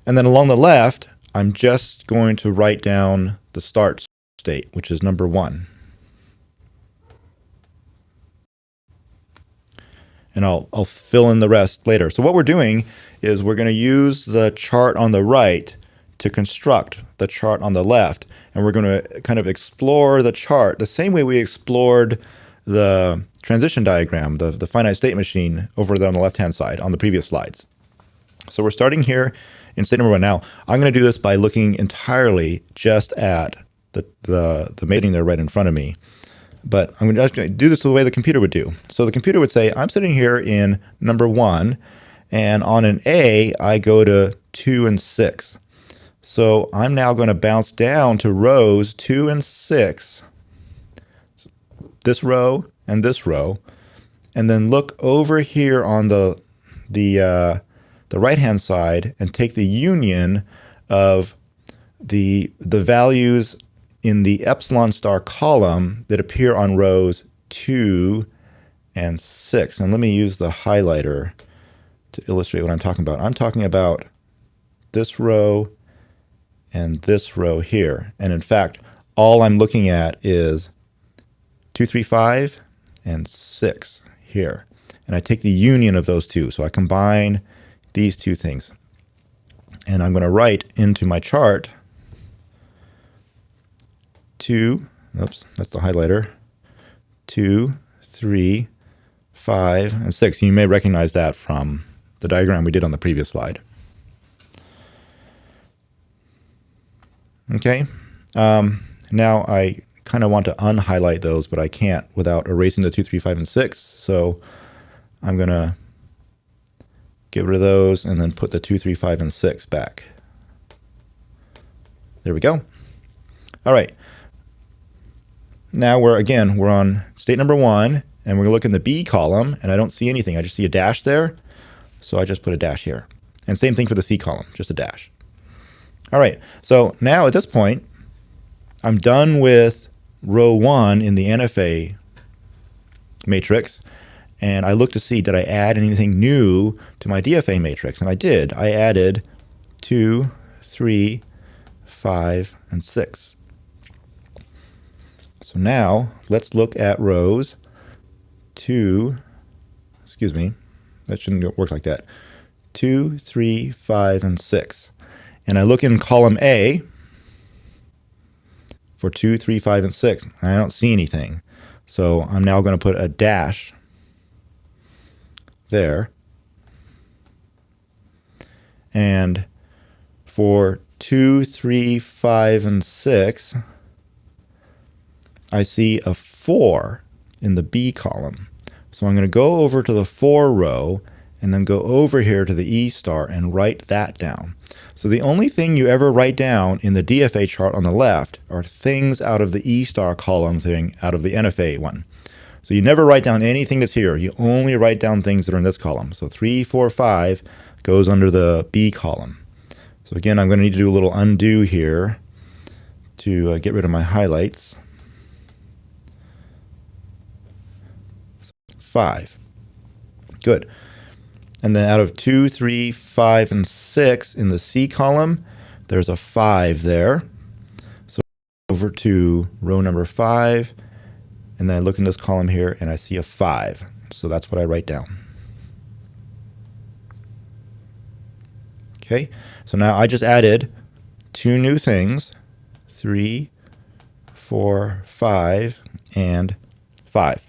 And then along the left, I'm just going to write down the start state, which is number 1. And I'll fill in the rest later. So what we're doing is we're going to use the chart on the right to construct the chart on the left. And we're going to kind of explore the chart the same way we explored the transition diagram, the finite state machine over there on the left-hand side on the previous slides. So we're starting here in state number 1. Now, I'm going to do this by looking entirely just at the mating there right in front of me. But I'm going to do this the way the computer would do. So the computer would say, I'm sitting here in number 1, and on an A, I go to 2 and 6. So I'm now going to bounce down to rows 2 and 6, this row and this row, and then look over here on the right-hand side and take the union of the values in the epsilon star column that appear on rows 2 and 6. And let me use the highlighter to illustrate what I'm talking about. I'm talking about this row and this row here. And in fact, all I'm looking at is 2, 3, 5 and 6 here. And I take the union of those two. So I combine these two things. And I'm going to write into my chart 2, oops, that's the highlighter, 2, 3, 5, and 6. You may recognize that from the diagram we did on the previous slide. Okay, now I kind of want to unhighlight those, but I can't without erasing the 2, 3, 5, and 6. So I'm going to get rid of those and then put the 2, 3, 5, and 6 back. There we go. All right. Now we're on state number 1, and we're going to look in the B column, and I don't see anything. I just see a dash there, so I just put a dash here. And same thing for the C column, just a dash. All right, so now at this point, I'm done with row 1 in the NFA matrix, and I look to see, did I add anything new to my DFA matrix? And I did. I added 2, 3, 5, and 6. So now let's look at rows 2, excuse me, that shouldn't work like that, 2, 3, 5, and 6. And I look in column A for 2, 3, 5, and 6. I don't see anything. So I'm now going to put a dash there. And for 2, 3, 5, and 6, I see a 4 in the B column. So I'm going to go over to the 4 row and then go over here to the E star and write that down. So the only thing you ever write down in the DFA chart on the left are things out of the E star column thing out of the NFA one. So you never write down anything that's here. You only write down things that are in this column. So 3, 4, 5 goes under the B column. So again, I'm going to need to do a little undo here to get rid of my highlights. 5. Good. And then out of 2, 3, 5, and 6 in the C column, there's a 5 there. So over to row number 5, and then I look in this column here and I see a 5. So that's what I write down. Okay, so now I just added 2 new things, 3, 4, 5, and 5.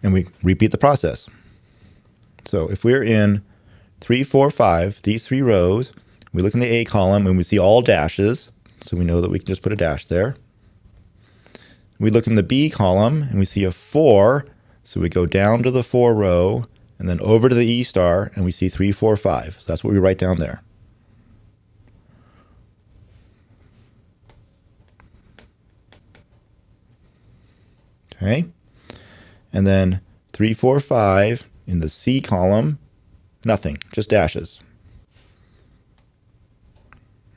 And we repeat the process. So if we're in 3, 4, 5, these 3 rows, we look in the A column and we see all dashes, so we know that we can just put a dash there. We look in the B column and we see a 4, so we go down to the 4 row and then over to the E star and we see 3, 4, 5. So that's what we write down there. Okay. And then 3, 4, 5 in the C column, nothing, just dashes.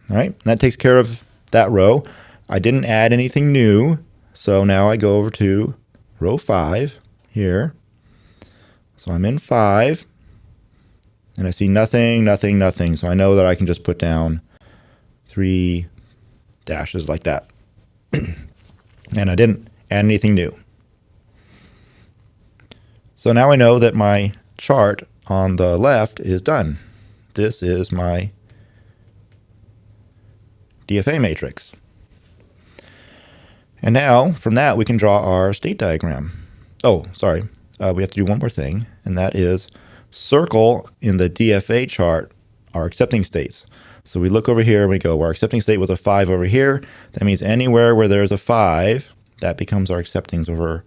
All right, and that takes care of that row. I didn't add anything new, so now I go over to row 5 here. So I'm in 5, and I see nothing, nothing, nothing. So I know that I can just put down 3 dashes like that. And I didn't add anything new. So now I know that my chart on the left is done. This is my DFA matrix. And now from that we can draw our state diagram. Oh, sorry, we have to do one more thing, and that is circle in the DFA chart our accepting states. So we look over here and we go, our accepting state was a 5 over here. That means anywhere where there's a 5, that becomes our acceptings over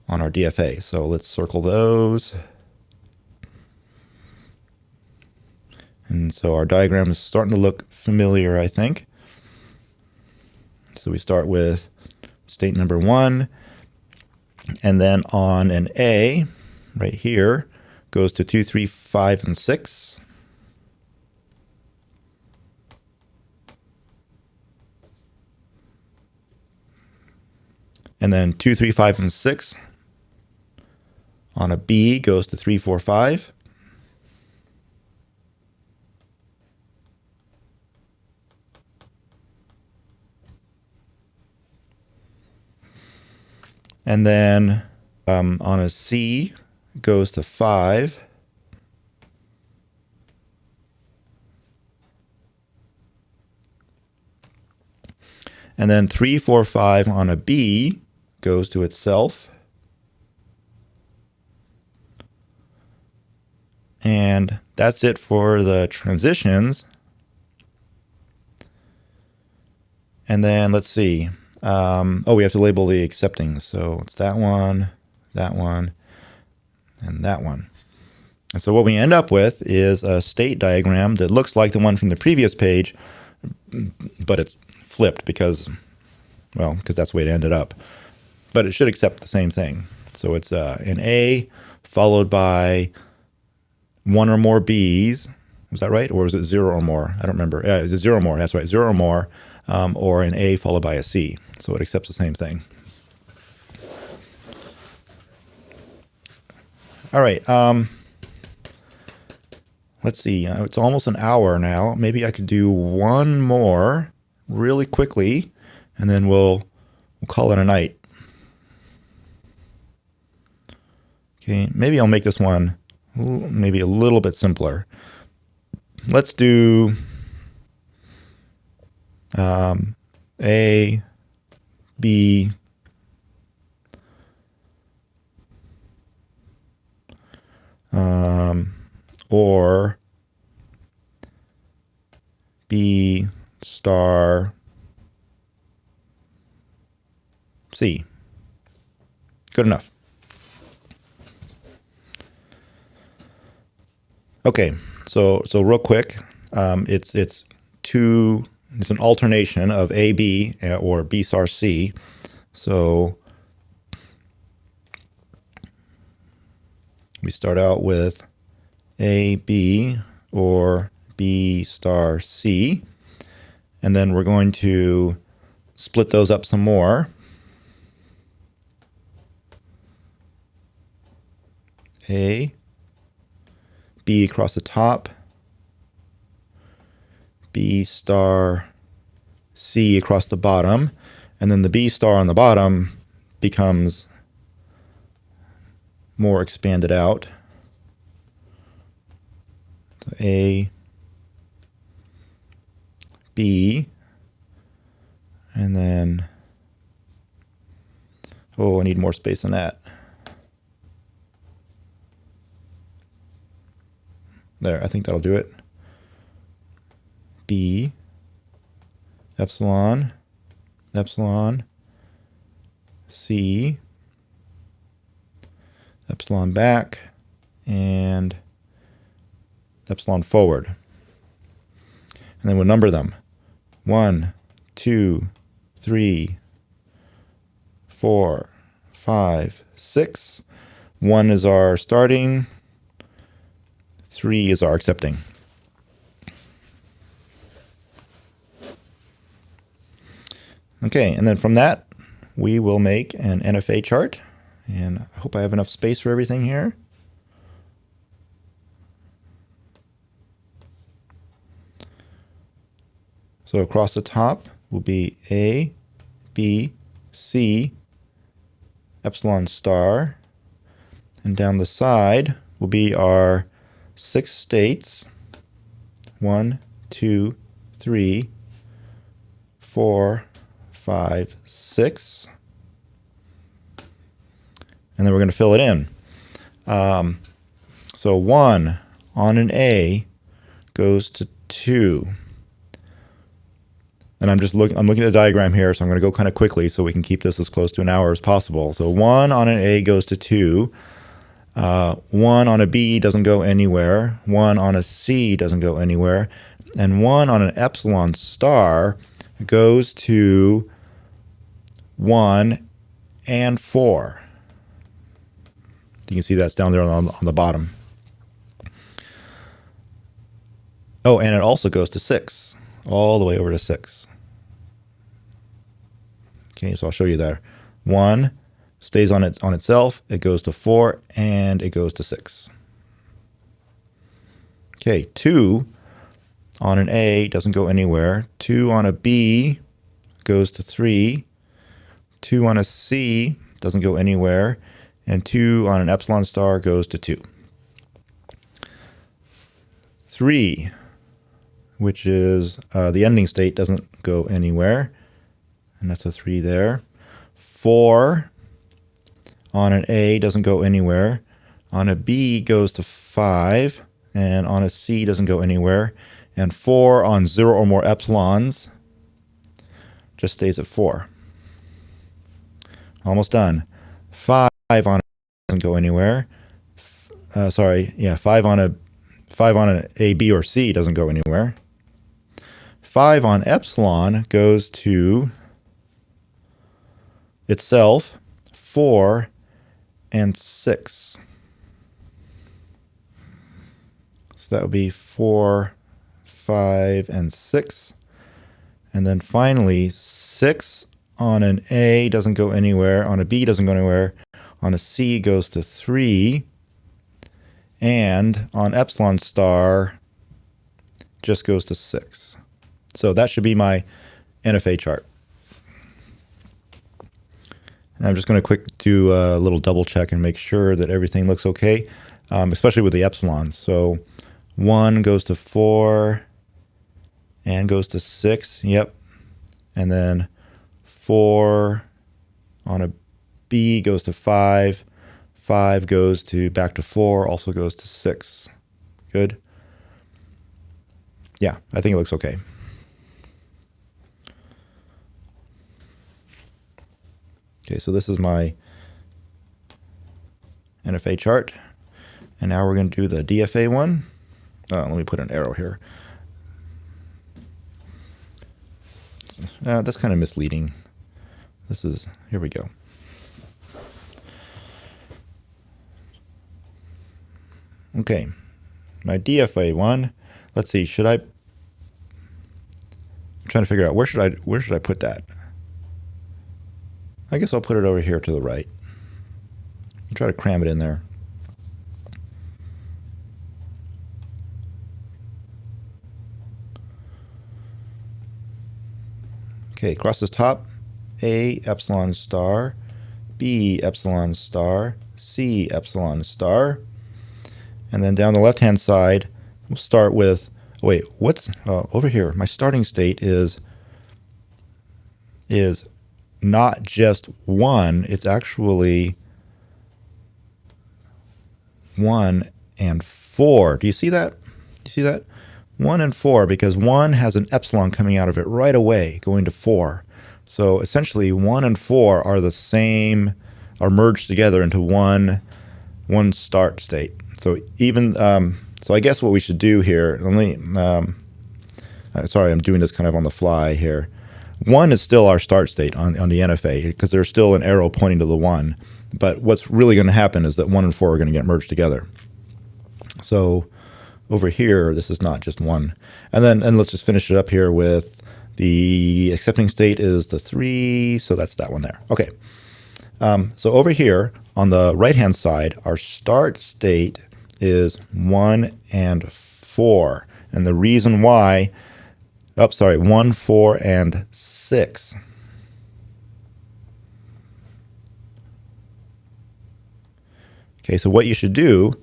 on our DFA. So let's circle those. And so our diagram is starting to look familiar, I think. So we start with state number 1, and then on an A, right here, goes to 2, 3, 5, and 6. And then 2, 3, 5, and 6 on a B goes to 3, 4, 5. And then on a C goes to 5. And then 3, 4, 5 on a B goes to itself. And that's it for the transitions. And then let's see. We have to label the accepting. So it's that one, and that one. And so what we end up with is a state diagram that looks like the one from the previous page, but it's flipped because that's the way it ended up. But it should accept the same thing. So it's an A followed by one or more B's. Was that right? Or was it 0 or more? I don't remember. Yeah, it's 0 or more. That's right, 0 or more. Or an A followed by a C. So it accepts the same thing. All right. Let's see. It's almost an hour now. Maybe I could do one more really quickly, and then we'll call it a night. Okay. Maybe I'll make this one maybe a little bit simpler. Let's do A, B, or B star C. Good enough. Okay, so real quick, it's an alternation of A, B, or B star C. So we start out with A, B, or B star C, and then we're going to split those up some more. A, B across the top, B star C across the bottom, and then the B star on the bottom becomes more expanded out. So A, B, and then, I need more space than that. There, I think that'll do it. B, epsilon, C, epsilon back, and epsilon forward. And then we'll number them. 1, 2, 3, 4, 5, 6. 1 is our starting. 3 is our accepting. Okay, and then from that, we will make an NFA chart. And I hope I have enough space for everything here. So across the top will be A, B, C, epsilon star. And down the side will be our 6 states. 1, 2, 3, 4, 5, 6. And then we're going to fill it in. So 1 on an A goes to 2. And I'm looking at the diagram here, so I'm going to go kind of quickly so we can keep this as close to an hour as possible. So 1 on an A goes to 2. 1 on a B doesn't go anywhere. 1 on a C doesn't go anywhere. And 1 on an epsilon star goes to 1 and 4. You can see that's down there on the bottom. Oh, and it also goes to 6, all the way over to 6. Okay, so I'll show you there. 1 stays on itself, it goes to 4, and it goes to 6. Okay, 2 on an A doesn't go anywhere. 2 on a B goes to 3. 2 on a C doesn't go anywhere. and 2 on an epsilon star goes to 2. 3, which is the ending state, doesn't go anywhere, and that's a 3 there. 4 on an A doesn't go anywhere. On a B goes to 5, and on a C doesn't go anywhere. And 4 on 0 or more epsilons just stays at 4. Almost done. 5 on a doesn't go anywhere. 5 on an A, B, or C doesn't go anywhere. 5 on epsilon goes to itself, 4, and 6. So that would be 4, 5, and 6. And then finally, 6 on an A doesn't go anywhere. On a B doesn't go anywhere. On a C goes to 3. And on epsilon star just goes to 6. So that should be my NFA chart. And I'm just going to quick do a little double check and make sure that everything looks okay, especially with the epsilons. So 1 goes to 4 and goes to 6. Yep. And then 4 on a B goes to 5. 5 goes to back to 4, also goes to 6. Good. Yeah, I think it looks okay. Okay, so this is my NFA chart. And now we're going to do the DFA one. Let me put an arrow here. That's kind of misleading. Here we go. Okay, my DFA one. Let's see, I'm trying to figure out where should I put that? I guess I'll put it over here to the right. Try to cram it in there. Okay, across the top, A epsilon star, B epsilon star, C epsilon star. And then down the left-hand side, we'll start with, what's over here? My starting state is not just 1, it's actually 1 and 4. Do you see that? 1 and 4, because 1 has an epsilon coming out of it right away, going to 4. So essentially 1 and 4 are the same, are merged together into one start state. So even, so I guess what we should do here, sorry, I'm doing this kind of on the fly here. 1 is still our start state on the NFA, because there's still an arrow pointing to the 1. But what's really going to happen is that 1 and 4 are going to get merged together. So over here, this is not just 1. And let's just finish it up here with the accepting state is the 3. So that's that one there. Okay. So over here on the right-hand side, our start state is 1 and 4. And the reason why, 1, 4, and 6. Okay, so what you should do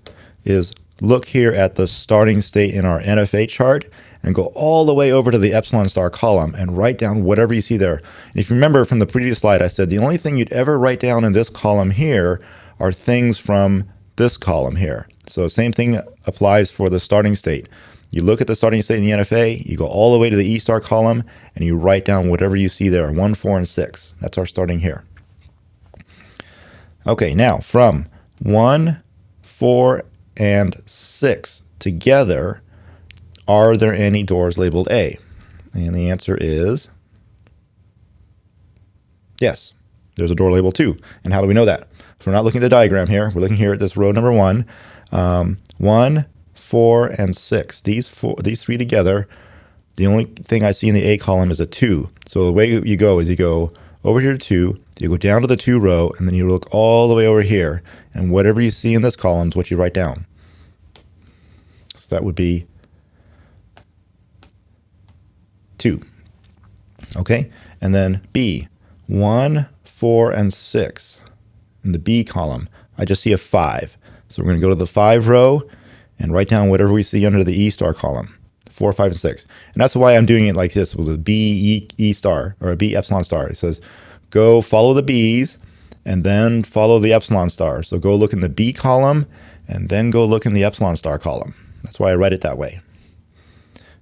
is look here at the starting state in our NFA chart and go all the way over to the epsilon star column and write down whatever you see there. And if you remember from the previous slide, I said the only thing you'd ever write down in this column here are things from this column here. So same thing applies for the starting state. You look at the starting state in the NFA, you go all the way to the E star column, and you write down whatever you see there, 1, 4, and 6. That's our starting here. Okay, now from 1, 4, and 6 together, are there any doors labeled A? And the answer is yes. There's a door labeled 2. And how do we know that? So we're not looking at the diagram here. We're looking here at this row number 1. 1, 4, and 6. These 3 together, the only thing I see in the A column is a 2. So the way you go is you go over here to 2, you go down to the 2 row, and then you look all the way over here, and whatever you see in this column is what you write down. So that would be 2. Okay, and then B, 1, 4, and 6 in the B column. I just see a 5. So we're going to go to the 5 row and write down whatever we see under the E star column, 4, 5, and 6. And that's why I'm doing it like this with a B E star or a B epsilon star. It says, go follow the B's and then follow the epsilon star. So go look in the B column and then go look in the epsilon star column. That's why I write it that way.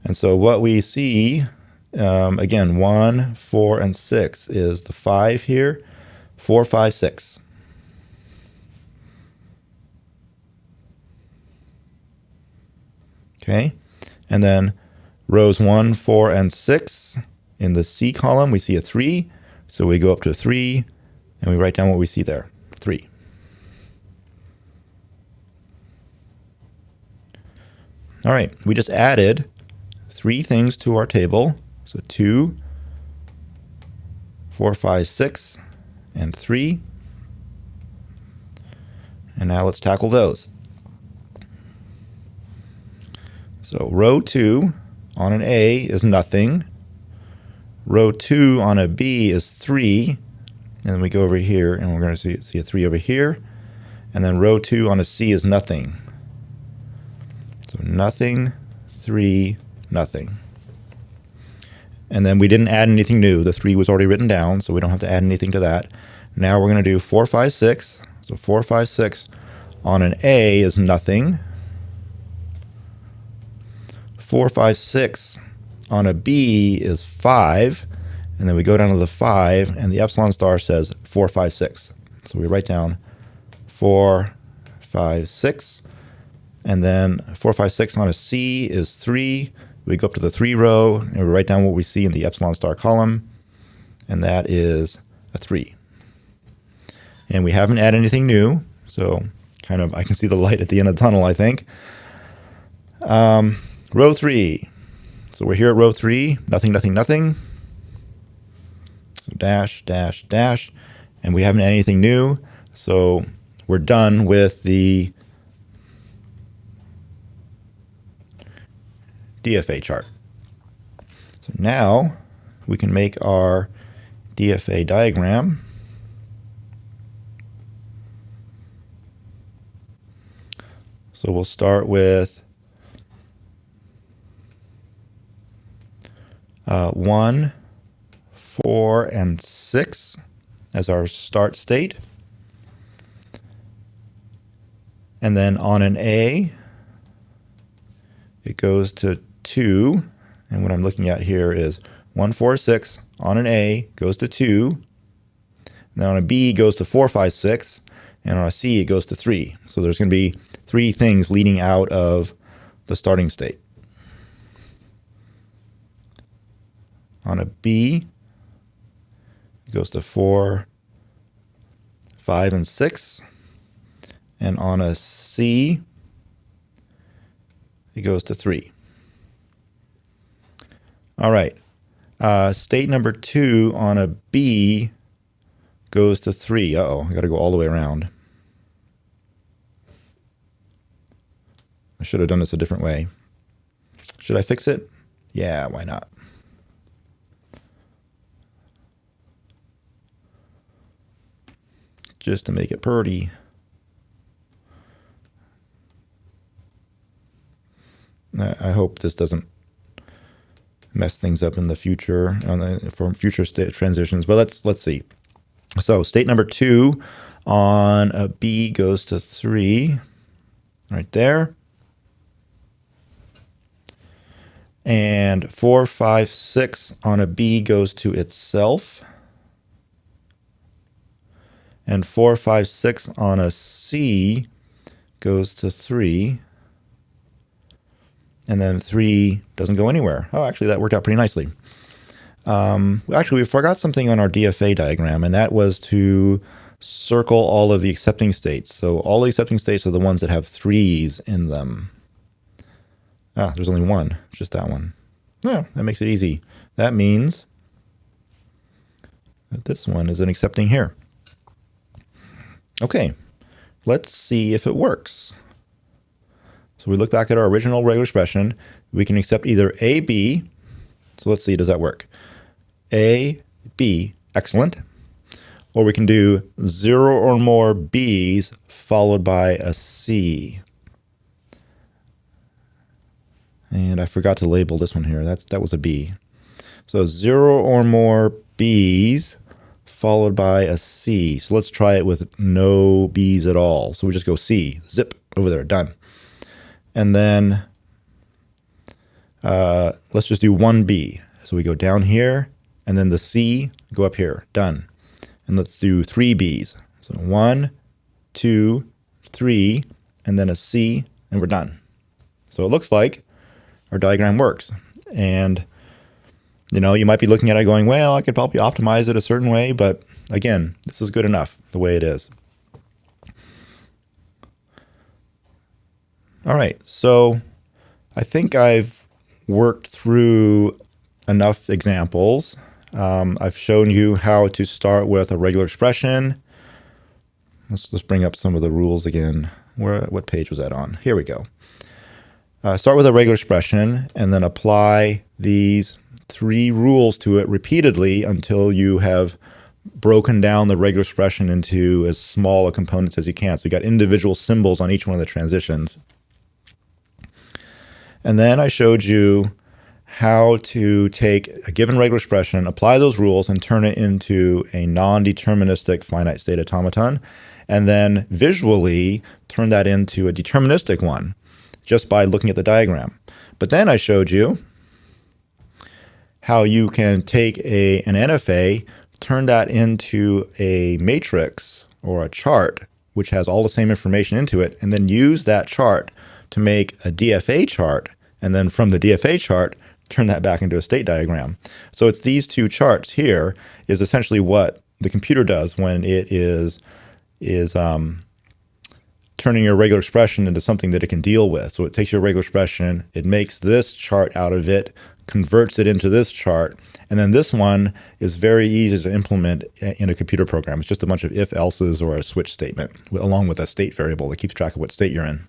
And so what we see, again, 1, 4, and 6 is the 5 here, 4, 5, 6. Okay, and then rows 1, 4, and 6 in the C column, we see a 3. So we go up to 3 and we write down what we see there, 3. All right, we just added 3 things to our table. So 2, 4, 5, 6, and 3. And now let's tackle those. So row 2 on an A is nothing. Row 2 on a B is 3. And then we go over here and we're going to see a 3 over here. And then row 2 on a C is nothing. So nothing, 3, nothing. And then we didn't add anything new. The 3 was already written down, so we don't have to add anything to that. Now we're going to do 4, 5, 6. So 4, 5, 6 on an A is nothing. 4, 5, 6 on a B is 5. And then we go down to the 5, and the epsilon star says 4, 5, 6. So we write down 4, 5, 6. And then 4, 5, 6 on a C is 3. We go up to the 3 row, and we write down what we see in the epsilon star column. And that is a 3. And we haven't added anything new. So kind of, I can see the light at the end of the tunnel, I think. Row 3. So we're here at row 3, nothing, nothing, nothing. So dash, dash, dash. And we haven't added anything new. So we're done with the DFA chart. So now we can make our DFA diagram. So we'll start with 1, 4, and 6 as our start state. And then on an A, it goes to 2. And what I'm looking at here is 1, 4, 6 on an A goes to 2. And then on a B goes to 4, 5, 6. And on a C it goes to 3. So there's going to be 3 things leading out of the starting state. On a B, it goes to 4, 5, and 6. And on a C, it goes to 3. All right. State number 2 on a B goes to 3. Uh-oh, I got to go all the way around. I should have done this a different way. Should I fix it? Yeah, why not? Just to make it pretty. I hope this doesn't mess things up in the future for future state transitions. But let's see. So state number 2 on a B goes to 3, right there. And 4, 5, 6 on a B goes to itself. And 4, 5, 6 on a C goes to 3. And then 3 doesn't go anywhere. Oh, actually, that worked out pretty nicely. Actually, we forgot something on our DFA diagram, and that was to circle all of the accepting states. So all the accepting states are the ones that have 3s in them. Ah, there's only one, just that one. Yeah, that makes it easy. That means that this one is an accepting here. Okay, let's see if it works. So we look back at our original regular expression. We can accept either A, B. So let's see, does that work? A, B, excellent. or we can do 0 or more B's followed by a C. And I forgot to label this one here. That was a B. So 0 or more B's followed by a C. So let's try it with no B's at all. So we just go C, zip, over there, done. And then let's just do 1B. So we go down here, and then the C, go up here, done. And let's do 3 B's. So 1, 2, 3, and then a C, and we're done. So it looks like our diagram works. And you might be looking at it going, well, I could probably optimize it a certain way, but again, this is good enough the way it is. All right, so I think I've worked through enough examples. I've shown you how to start with a regular expression. Let's just bring up some of the rules again. What page was that on? Here we go. Start with a regular expression and then apply these 3 rules to it repeatedly until you have broken down the regular expression into as small a components as you can. So you got individual symbols on each one of the transitions. And then I showed you how to take a given regular expression, apply those rules, and turn it into a non-deterministic finite state automaton, and then visually turn that into a deterministic one just by looking at the diagram. But then I showed you how you can take an NFA, turn that into a matrix or a chart, which has all the same information into it, and then use that chart to make a DFA chart, and then from the DFA chart, turn that back into a state diagram. So it's these 2 charts here is essentially what the computer does when it is turning your regular expression into something that it can deal with. So it takes your regular expression, it makes this chart out of it, converts it into this chart, and then this one is very easy to implement in a computer program. It's just a bunch of if-else's or a switch statement along with a state variable that keeps track of what state you're in.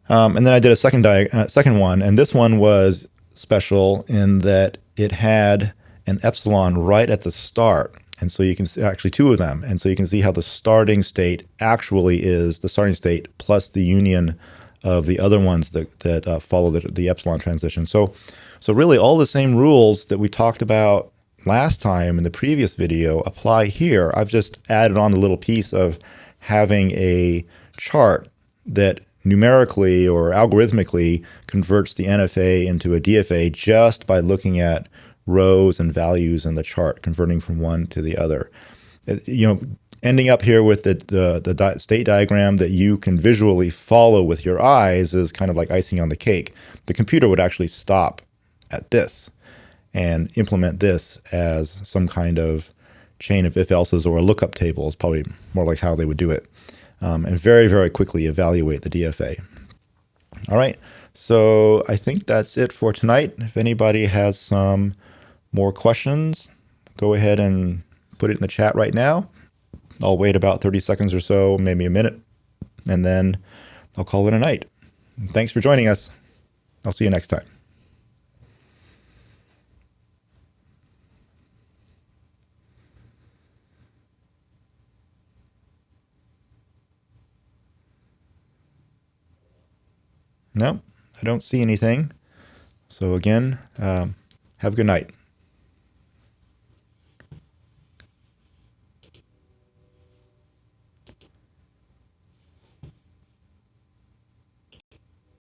And then I did a second one, and this one was special in that it had an epsilon right at the start. And so you can see actually 2 of them. And so you can see how the starting state actually is the starting state plus the union of the other ones that follow the epsilon transition. So really all the same rules that we talked about last time in the previous video apply here. I've just added on a little piece of having a chart that numerically or algorithmically converts the NFA into a DFA just by looking at rows and values in the chart, converting from one to the other. Ending up here with the state diagram that you can visually follow with your eyes is kind of like icing on the cake. The computer would actually stop at this and implement this as some kind of chain of if-else's or a lookup table is probably more like how they would do it. And very, very quickly evaluate the DFA. All right, so I think that's it for tonight. If anybody has some more questions, go ahead and put it in the chat right now. I'll wait about 30 seconds or so, maybe a minute, and then I'll call it a night. Thanks for joining us. I'll see you next time. No, I don't see anything. So again, have a good night.